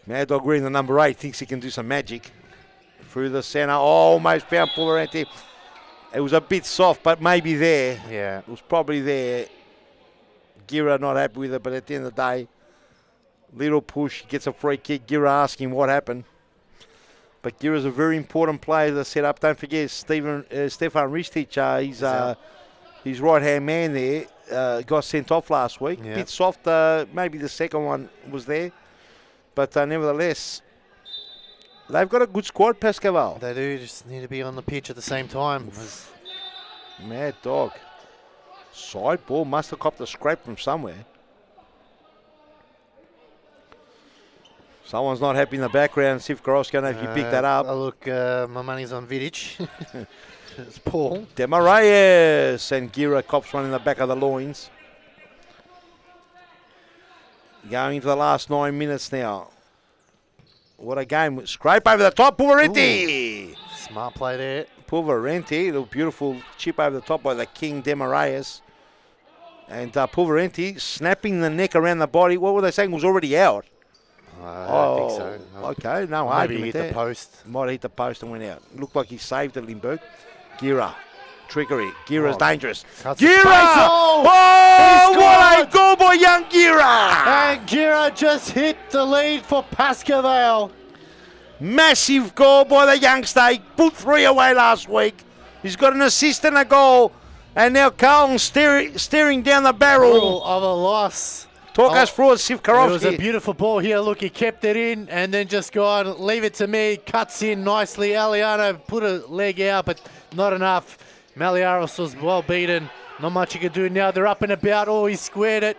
Mad Dog wearing the number 8 thinks he can do some magic. Through the centre. Almost found Pulverenti. It was a bit soft, but maybe there. Yeah. It was probably there. Gira not happy with it, but at the end of the day, little push, gets a free kick. Gira asking what happened. But Gira's a very important player to set up. Don't forget, Stefan Ristic, his right-hand man there, got sent off last week. Yeah. Bit soft, maybe the second one was there. But nevertheless, they've got a good squad, Pascoe Vale. They do, just need to be on the pitch at the same time. Mad Dog. Side ball. Must have copped a scrape from somewhere. Someone's not happy in the background. Sivkarov's going to have you pick that up. Look, my money's on Vidic. It's Paul. Demarayes and Gira cops one in the back of the loins. Going into the last 9 minutes now. What a game. Scrape over the top. Pulverenti. Smart play there. Pulverenti. A little beautiful chip over the top by the King Demarayes. And Pulverenti snapping the neck around the body. What were they saying? Was already out. I don't think so. No. Okay, no Maybe argument hit there. the post. Might have hit the post and went out. Looked like he saved it, Lindbergh. Gira. Trickery. Gira's dangerous. Cuts the Gira! space. Oh, He what a scored! goal by young Gira! And Gira just hit the lead for Pascoe Vale. Massive goal by the youngster. He put 3 away last week. He's got an assist and a goal. And now Carlton's staring down the barrel. Rule of a loss. Talk us through it, It was a Sivkarovski. beautiful ball here. Look, he kept it in and then just gone, leave it to me. Cuts in nicely. Aliano put a leg out, but not enough. Maliaros was well beaten. Not much he could do now. They're up and about. Oh, he squared it.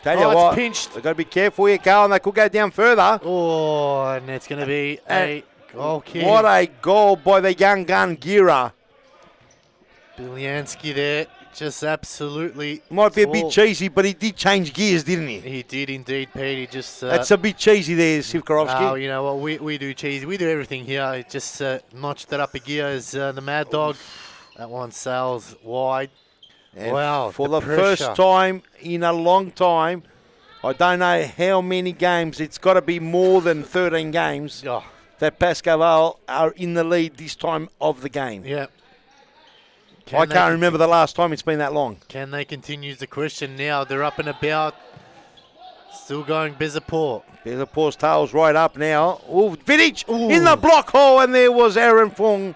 Tell you it's what, pinched. they've got to be careful here, Carl, and they could go down further. Oh, and it's going to be a goal kick. What a goal by the young gun, Gira. Bilyansky there. Just absolutely. Might be a bit cheesy, but he did change gears, didn't he? He did indeed, Pete. He just. That's a bit cheesy there, Sivkarovski. Oh, you know what? We do cheese. We do everything here. It just notched it up a gear as the Mad Dog. That one sails wide. And wow. for the pressure. first time in a long time, I don't know how many games, it's got to be more than 13 games, Oh, that Pascoe Vale are in the lead this time of the game. yeah. I can't remember the last time it's been that long. Can they continue is the question now? They're up and about. Still going Bezaport. There's a paws tails right up now. Oh, Vidic in the block hole, and there was Aaron Fung.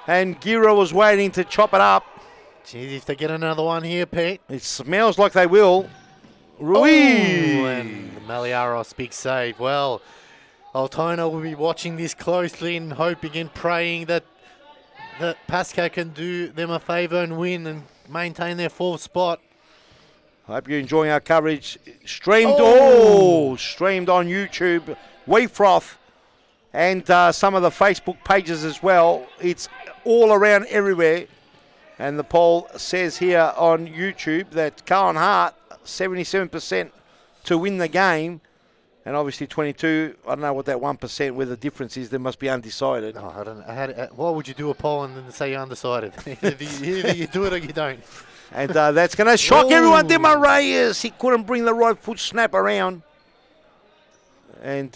And Gira was waiting to chop it up. Geez, if they get another one here, Pete. It smells like they will. Ruiz. Ooh, and Maliaros, big save. Well, Altona will be watching this closely and hoping and praying that Pascoe can do them a favour and win and maintain their 4th spot. Hope you're enjoying our coverage. Streamed, streamed on YouTube, WeFroth, and some of the Facebook pages as well. It's all around everywhere. And the poll says here on YouTube that Cohen Hart, 77% to win the game. And obviously 22, I don't know what that 1%, where the difference is. There must be undecided. Oh, I don't know. Why would you do a poll and then say you're undecided? Either you do it or you don't. And that's going to shock everyone. Demarayes, he couldn't bring the right foot snap around. And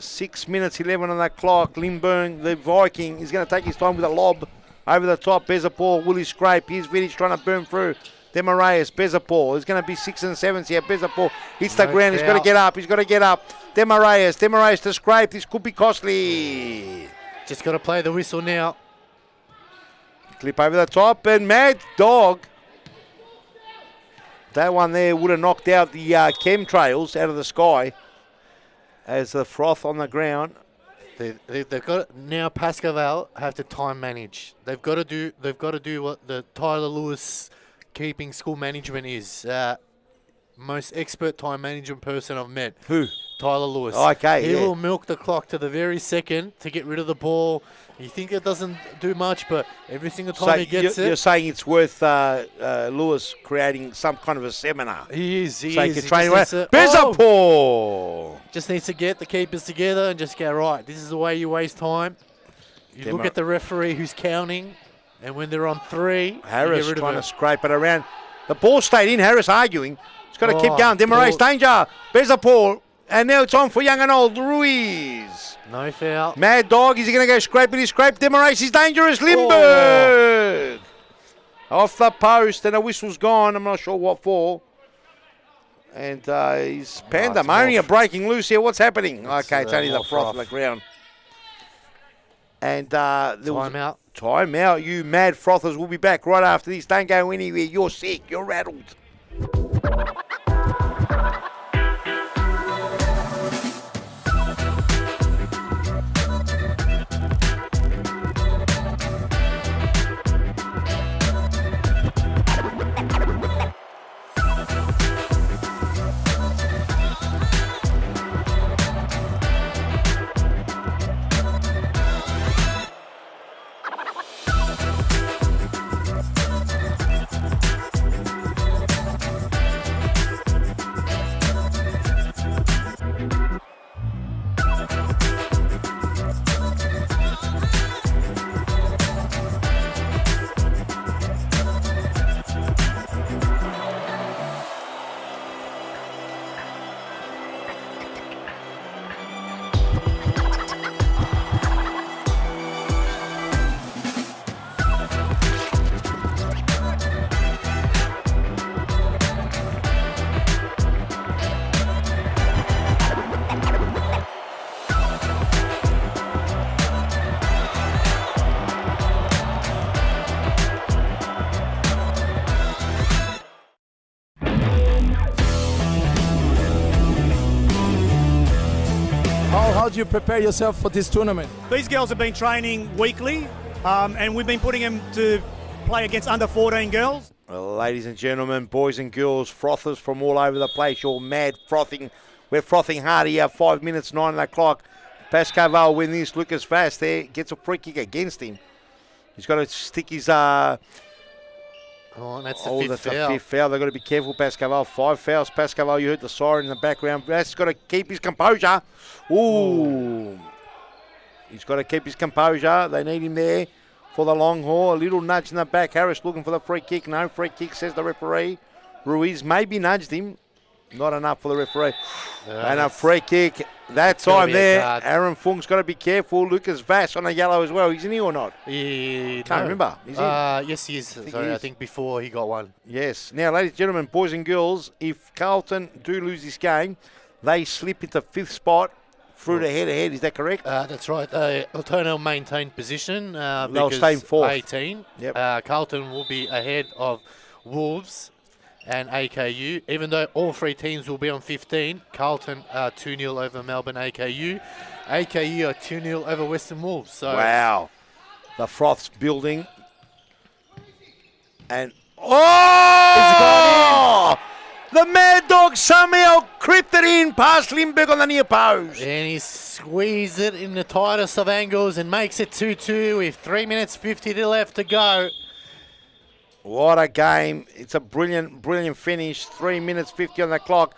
6 minutes, 11 on that clock. Lindbergh, the Viking, is going to take his time with a lob over the top. Bezapor, will he scrape? Here's Vidic trying to burn through. Demarayes, Bezapor. There's going to be 6 and 7s here. Bezapor hits the ground. He's got to get up. He's got to get up. Demarayes to scrape. This could be costly. Just got to play the whistle now. Clip over the top, and Mad Dog. That one there would have knocked out the chemtrails out of the sky as the froth on the ground. They've got now. Pascoe Vale have to time manage. They've got to do what the Tyler Lewis keeping school management is. Most expert time management person I've met. Who? Tyler Lewis. Okay, He yeah. will milk the clock to the very second to get rid of the ball. You think it doesn't do much, but every single time So he gets you're it, saying it's worth Lewis creating some kind of a seminar. he is. So he He can train just away. needs to- Bezapor! Just needs to get the keepers together and just go, right, this is the way you waste time. You look at the referee who's counting, and when they're on 3, Harris you get rid trying to of it. scrape it around. The ball stayed in. Harris arguing. He's got to keep Oh, going. Demarayes, ball. danger. Bezapor. And now it's on for young and old. Ruiz. No foul. Mad Dog. Is he going to go scraping his scrape? Demarayes is dangerous. Lindbergh. Off the post, and a whistle's gone. I'm not sure what for. And he's pandemonium breaking loose here. What's happening? Okay, it's only the froth on the ground. And there was Timeout. timeout. You mad frothers will be back right after this. Don't go anywhere. You're sick. You're rattled. how do you prepare yourself for this tournament? These girls have been training weekly, and we've been putting them to play against under 14 girls. Well, ladies and gentlemen, boys and girls, frothers from all over the place. You're mad frothing. We're frothing hard here. 5 minutes, 9 o'clock. Pascoe Vale win this. Lucas Vass there gets a free kick against him. He's got to stick his... Oh, and that's the fifth that's foul. the fifth foul. They've got to be careful, Pascoe Vale. 5 fouls. Pascoe Vale, you heard the siren in the background. Vass got to keep his composure. Ooh. He's got to keep his composure. They need him there for the long haul. A little nudge in the back. Harris looking for the free kick. No free kick, says the referee. Ruiz maybe nudged him. Not enough for the referee. And a free kick. That time there. Aaron Fung's got to be careful. Lucas Vass on a yellow as well. Isn't he or not? Can't remember. Is he? Yes, he is. I think before he got one. Yes. Now, ladies and gentlemen, boys and girls, if Carlton do lose this game, they slip into 5th spot through the head-to-head. Is that correct? That's right. Altona maintained position. They'll stay in 4th. 18. Yep. Carlton will be ahead of Wolves and AKU. Even though all 3 teams will be on 15, Carlton are 2-0 over Melbourne AKU. AKU are 2-0 over Western Wolves. So wow. The froth's building. And... Oh! The Mad Dog somehow crept it in past Lindbergh on the near post. And he squeezed it in the tightest of angles and makes it 2-2 with 3 minutes 50 left to go. What a game. It's a brilliant, brilliant finish. 3 minutes 50 on the clock.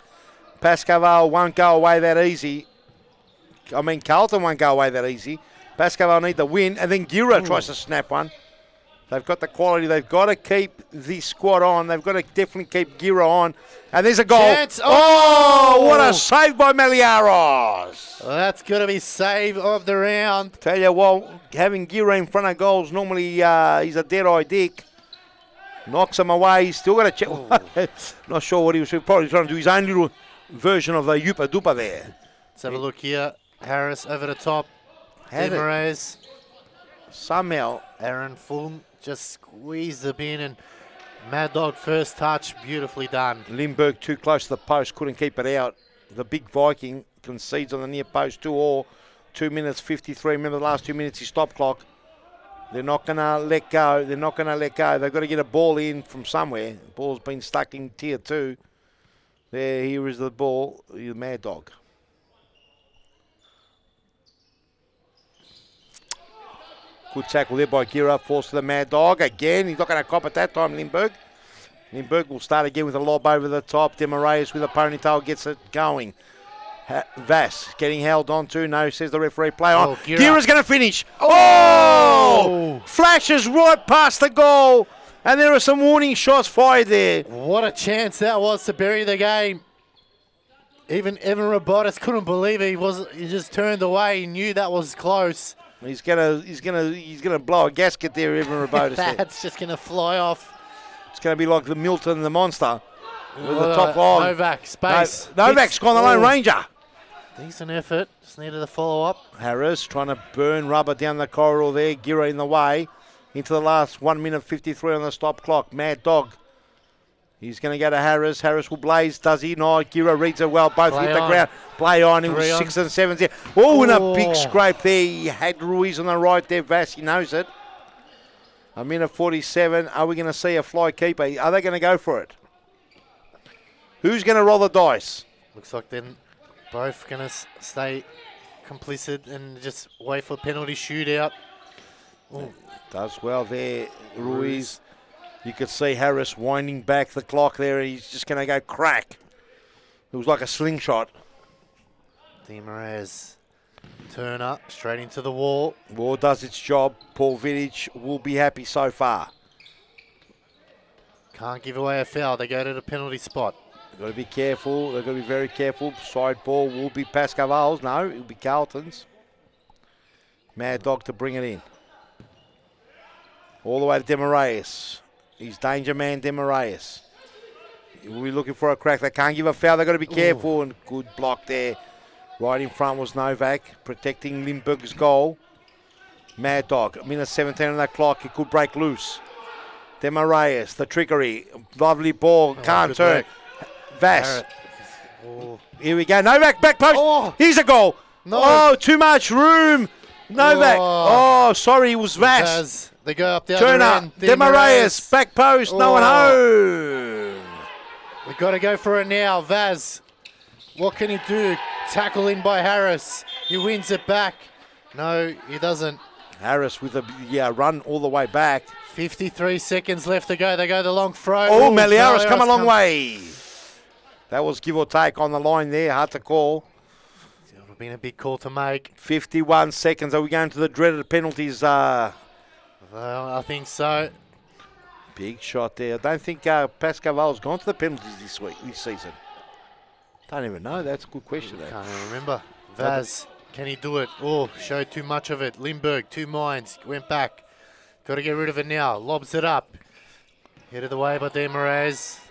Pascoe Vale won't go away that easy. I mean, Carlton won't go away that easy. Pascoe Vale need the win, and then Gira tries to snap one. They've got the quality. They've got to keep the squad on. They've got to definitely keep Gira on. And there's a goal. Chance. Oh, what a save by Meliaros. Well, that's going to be save of the round. Tell you what, having Gira in front of goals, normally he's a dead-eye dick. Knocks him away. He's still got to check. Not sure what he was probably trying to do. His own little version of the Yupa Dupa there. Let's have a look here. Harris over the top. Demarez. Somehow. Aaron Fung just squeezed the bin, and Mad Dog first touch. Beautifully done. Lindbergh too close to the post. Couldn't keep it out. The big Viking concedes on the near post 2-2. 2 minutes 53. Remember the last 2 minutes he stopped clock. They're not going to let go. They're not going to let go. They've got to get a ball in from somewhere. The ball's been stuck in tier 2. There, here is the ball. The Mad Dog. Good tackle there by Gira. Force to the Mad Dog. Again, he's not going to cop it that time, Lindbergh. Lindbergh will start again with a lob over the top. Demarez with a ponytail gets it going. Vass getting held on to. No, says the referee. Play on. Gira's going to finish. Oh! Flashes right past the goal. And there are some warning shots fired there. What a chance that was to bury the game. Even Evan Robotis couldn't believe it. He just turned away. He knew that was close. He's gonna blow a gasket there, Evan Robotis. That's just gonna fly off. It's gonna be like the Milton and the Monster with the top line. Novak space. Novak's gone the Lone Ranger. Decent effort. Just needed a follow-up. Harris trying to burn rubber down the corridor there. Gira in the way. Into the last 1 minute 53 on the stop clock. Mad Dog. He's going to go to Harris. Harris will blaze. Does he not? Gira reads it well. Both hit the ground. Play on. It was 6 and 7 there. Oh, and a big scrape there. He had Ruiz on the right there. Vass, he knows it. A minute 47. Are we going to see a fly keeper? Are they going to go for it? Who's going to roll the dice? Looks like they're both going to stay complicit and just wait for a penalty shootout. Ooh. Does well there, Ruiz. You could see Harris winding back the clock there. He's just going to go crack. It was like a slingshot. Demarez. Turner straight into the wall. Wall does its job. Paul Vidic will be happy so far. Can't give away a foul. They go to the penalty spot. They've got to be careful. They've got to be very careful. Side ball will be Pascoe Vale's. No, it'll be Carlton's. Mad Dog to bring it in. All the way to Demarez. He's danger man, Demarez. We're looking for a crack. They can't give a foul. They've got to be careful. Ooh. And good block there. Right in front was Novak, protecting Lindbergh's goal. Mad Dog, minute 17 on that clock. He could break loose. Demarez, the trickery. Lovely ball. Can't turn. Vass. Here we go. Novak, back post. Here's a goal. No. Oh, too much room. Novak. Oh, sorry, it was Vass. Vaz. They go up the Turner. other end. Demaraeus. Back post. No one home. We've got to go for it now. Vaz. What can he do? Tackle in by Harris. He wins it back. No, he doesn't. Harris with a run all the way back. 53 seconds left to go. They go the long throw. Oh, Maliaris come a long way. That was give or take on the line there. Hard to call. It would have been a big call to make. 51 seconds. Are we going to the dreaded penalties? Well, I think so. Big shot there. I don't think Pascoe Vale's gone to the penalties this season. Don't even know. That's a good question. Can't even remember. Vaz, can he do it? Oh, showed too much of it. Lindbergh, 2 minds. Went back. Got to get rid of it now. Lobs it up. Headed away by Demaraeus.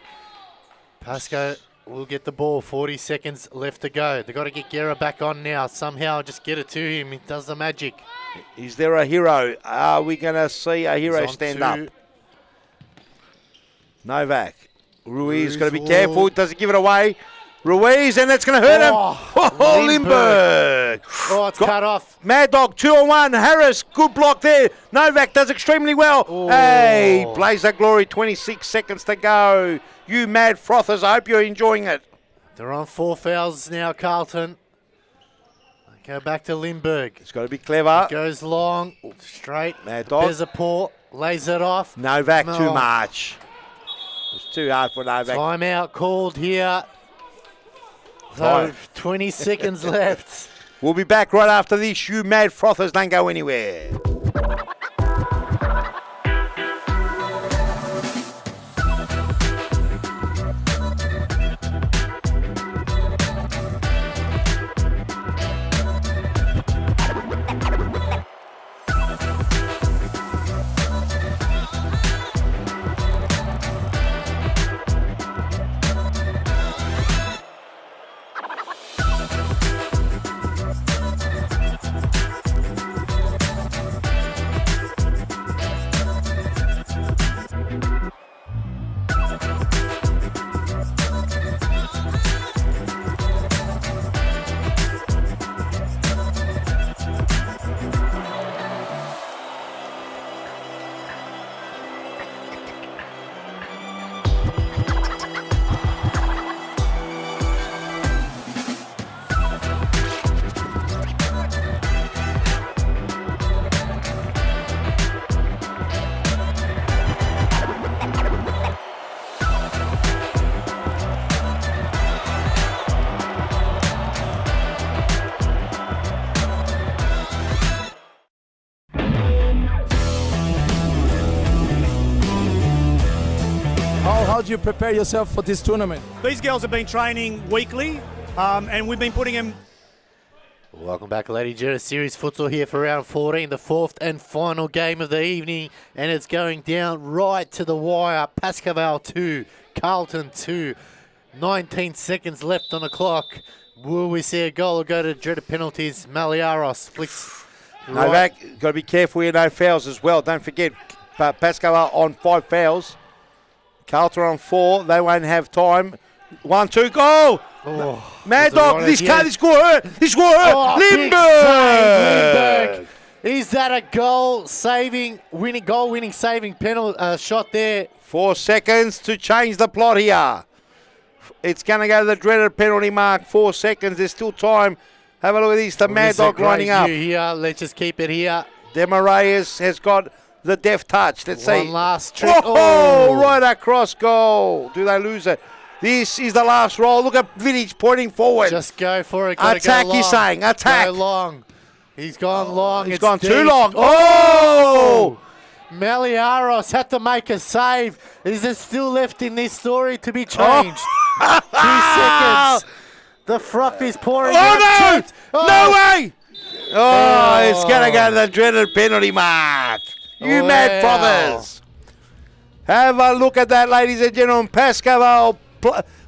Pascoe will get the ball. 40 seconds left to go. They've got to get Guerra back on now. Somehow just get it to him. He does the magic. Is there a hero? Are we going to see a hero stand up? Novak. Ruiz got to be careful. Does he give it away? Ruiz, and that's going to hurt him. Oh, Lindbergh. Oh, it's cut off. Mad Dog, 2-on-1. Harris, good block there. Novak does extremely well. Oh. Hey, Blazer Glory, 26 seconds to go. You mad frothers, I hope you're enjoying it. They're on 4 fouls now, Carlton. Go back to Lindbergh. It's got to be clever. Goes long, straight. Mad Dog. There's a paw, lays it off. Novak, too much. It's too hard for Novak. Timeout called here. So 20 seconds left. We'll be back right after this. You mad frothers, don't go anywhere. How do you prepare yourself for this tournament? These girls have been training weekly, and we've been putting them. Welcome back, Lady Jetta Series Futsal here for round 14, the 4th and final game of the evening, and it's going down right to the wire. Pascoe Vale 2, Carlton 2, 19 seconds left on the clock. Will we see a goal or go to dreaded penalties? Maliaros flicks. Novak, got to be careful here, no fouls as well. Don't forget, Pascoe Vale on 5 fouls. Carlton on 4, they won't have time. 1-2, goal! Oh, Mad Dog, this score hurt! This score hurt! Oh, Lindbergh! Is that a goal-winning saving penalty shot there? 4 seconds to change the plot here. It's going to go to the dreaded penalty mark. 4 seconds, there's still time. Have a look at this, the Mad Dog lining up. Here. Let's just keep it here. Demaraeus has got the deft touch. Let's see. One last trick. Oh, right across goal. Do they lose it? This is the last roll. Look at Vidic pointing forward. Just go for it. Attack, go he's saying. Attack. Go long. He's gone long. He's it's gone deep. too long. Oh! Maliaros had to make a save. Is there still left in this story to be changed? 2 seconds. The froth is pouring out. Oh, no! No way! Oh, it's going to go to the dreaded penalty mark. You mad brothers. Have a look at that, ladies and gentlemen. Pascoe Vale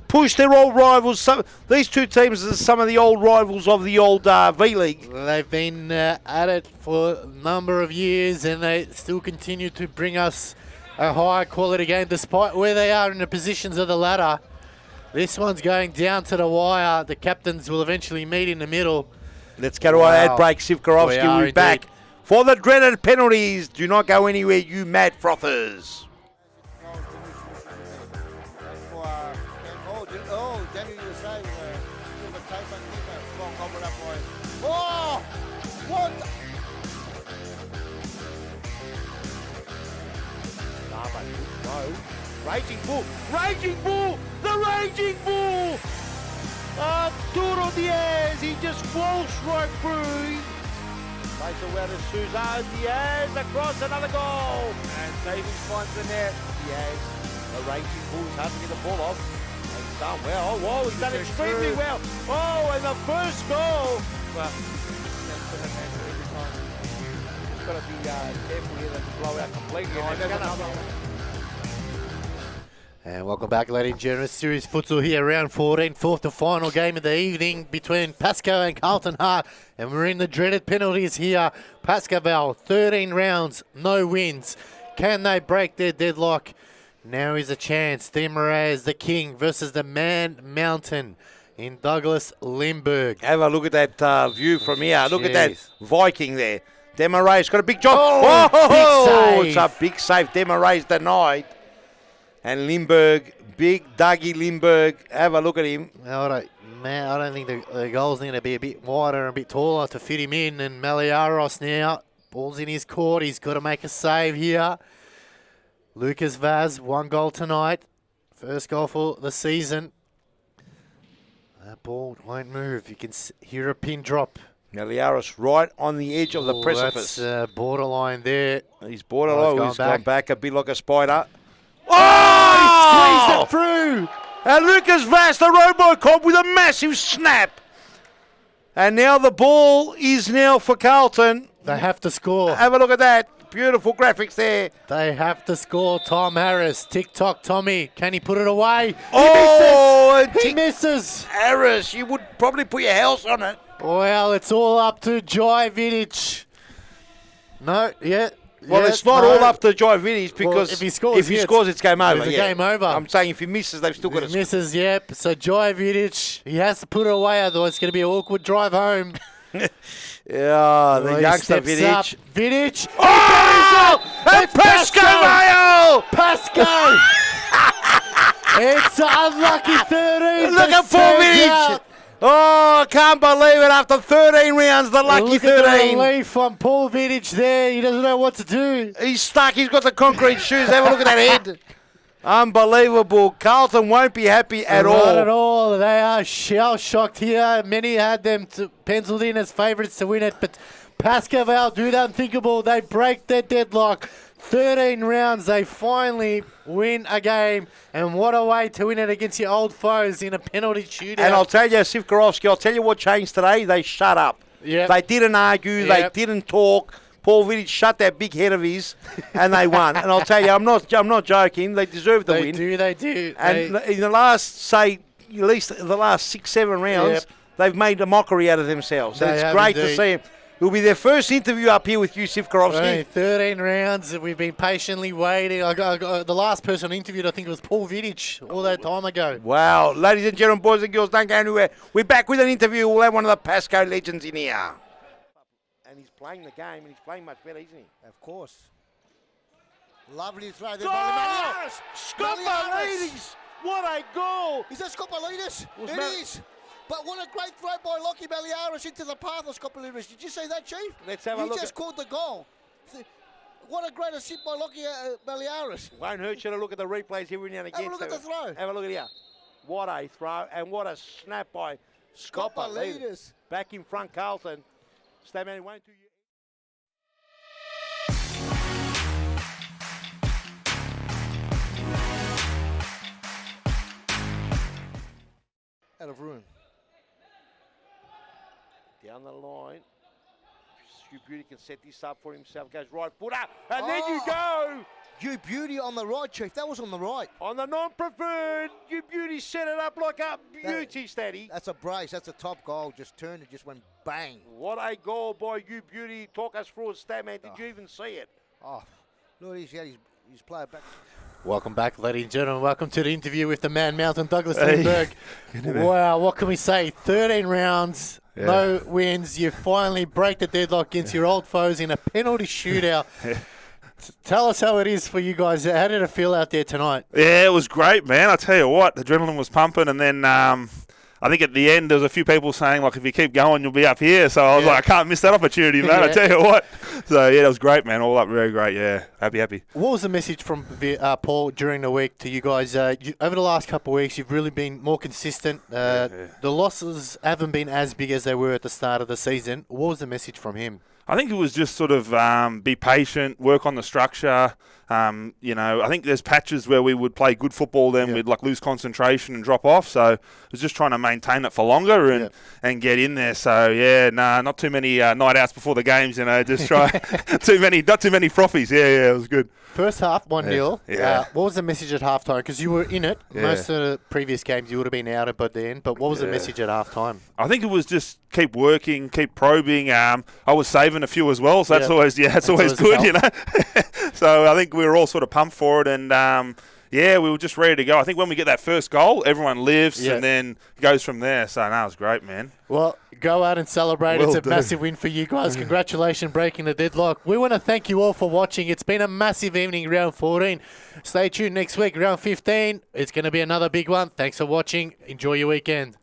push their old rivals. These two teams are some of the old rivals of the old V-League. They've been at it for a number of years, and they still continue to bring us a high quality game despite where they are in the positions of the ladder. This one's going down to the wire. The captains will eventually meet in the middle. Let's go to our ad break. Sivkarovsky We are will be indeed. back for the dreaded penalties. Do not go anywhere, you mad frothers. Danny USA with a tape and long gobbled up by. Oh! What? No. Raging Bull. Raging Bull. The Raging Bull. Arturo Diaz. He just falls right through. Plays it well to Suzanne. Diaz across another goal. And Davies finds the net. Diaz. The Raging Bull's hard to get the ball off. He's done well. Oh, whoa, he's done extremely well. Oh, and the first goal. But that's going to answer every time. Just got to be careful here to blow out completely. And welcome back, ladies and gentlemen. Series Futsal here, round 14, fourth and final game of the evening between Pascoe and Carlton Hart. And we're in the dreaded penalties here. Pascoe Vale, 13 rounds, no wins. Can they break their deadlock? Now is a chance. Demarais, the king, versus the Man Mountain in Douglas Limburg. Have a look at that view from here. Look at that Jeez. Viking there. Demarais got a big job. Oh, big it's save. a big save. Demarais denied. And Limburg, big Dougie Limburg. Have a look at him. I don't think the goal's going to be a bit wider and a bit taller to fit him in. And Maliaros now, ball's in his court. He's got to make a save here. Lucas Vaz, 1 goal tonight. First goal for the season. That ball won't move. You can hear a pin drop. Meliaris right on the edge of the precipice. That's borderline there. He's borderline. Oh, He's gone back a bit like a spider. Oh! He squeezed it through. And Lucas Vaz, the Robocop, with a massive snap. And now the ball is now for Carlton. They have to score. Have a look at that. Beautiful graphics there. They have to score. Tom Harris. Tick-tock Tommy. Can he put it away? Oh, He misses. Harris, you would probably put your house on it. Well, it's all up to Jai Vidic. No, yeah. Well, it's not all up to Jai Vidic because if he scores, it's game over. It's yeah. game over. I'm saying if he misses, they've still got to He misses, yep. So Jai Vidic, he has to put it away, otherwise it's going to be an awkward drive home. Yeah, the Well, he youngster steps up. Vidic. Vidic. Oh! And It's Pascoe Vale! Pascoe! It's an unlucky 13. Look at poor Vidic! Oh, I can't believe it. After 13 rounds, the lucky Look at the 13. relief from Paul Vidic there. He doesn't know what to do. He's stuck. He's got the concrete shoes. Have a look at that head. Unbelievable. Carlton won't be happy at all. Not at all. They are shell shocked here. Many had them penciled in as favourites to win it, but Pascoe Vale do the unthinkable. They break their deadlock. 13 rounds. They finally win a game, and what a way to win it against your old foes in a penalty shootout. And I'll tell you, Sivkarovsky, I'll tell you what changed today. They shut up. Yep. They didn't argue. Yep. They didn't talk. Paul Vidic shut that big head of his, and they won. And I'll tell you, I'm not joking. They deserve the win. They do. And in the last, say, at least the last 6-7 rounds, they've made a mockery out of themselves. They And it's have great to indeed. see them. It'll be their first interview up here with you, Sivkarovsky. Only 13 rounds. We've been patiently waiting. The last person interviewed, I think it was Paul Vidic, all that time ago. Wow. Ladies and gentlemen, boys and girls, don't go anywhere. We're back with an interview. We'll have one of the Pascoe legends in here. And he's playing the game, and he's playing much better, isn't he? Of course. Lovely throw there Goal! by Maliaris. Scopalides! What a goal! Is that Scopalides? Was It Mal- is. But what a great throw by Lockie Maliaris into the path of Scopalides. Did you see that, Chief? Let's have a look He just called the goal. What a great assist by Lockie Maliaris. Won't hurt you to look at the replays every now and again. Have a look at the throw. Have a look at here. What a throw, and what a snap by Scopalides. Scopalides. Back in front, Carlton. Statman won't do you. Out of ruin. Down the line. Stu Beauty can set this up for himself. Goes right foot up. And then you go. You Beauty on the right, Chief. That was on the right. On the non-preferred. You Beauty set it up like a beauty, Statty. That's a brace. That's a top goal. Just turned. It just went bang. What a goal by You Beauty. Talk us through it, Statman. Did you even see it? Oh, look, he's got his player back. Welcome back, ladies and gentlemen. Welcome to the interview with the Man Mountain, Douglas Limburg. Wow, what can we say? 13 rounds, no wins. You finally break the deadlock against your old foes in a penalty shootout. Tell us how it is for you guys. How did it feel out there tonight? Yeah, it was great, man. I tell you what, the adrenaline was pumping, and then I think at the end there was a few people saying, like, if you keep going, you'll be up here. So I was like, I can't miss that opportunity, man. I tell you what. So, yeah, it was great, man. All up very great, yeah. Happy. What was the message from Paul during the week to you guys? Over the last couple of weeks, you've really been more consistent. The losses haven't been as big as they were at the start of the season. What was the message from him? I think it was just sort of be patient, work on the structure. I think there's patches where we would play good football, then we'd like lose concentration and drop off. So it was just trying to maintain it for longer and get in there. So not too many night outs before the games. Just try not too many frothies. Yeah, it was good. First half, 1-0. Yeah. What was the message at halftime? Because you were in it. Most of the previous games you would have been out at by then. But what was the message at halftime? I think it was just keep working, keep probing. I was saving a few as well, so that's always good, So I think we were all sort of pumped for it, and we were just ready to go. I think when we get that first goal, everyone lives and then goes from there. So, it was great, man. Well, go out and celebrate. It's a massive win for you guys. Congratulations breaking the deadlock. We want to thank you all for watching. It's been a massive evening, round 14. Stay tuned next week, round 15. It's going to be another big one. Thanks for watching. Enjoy your weekend.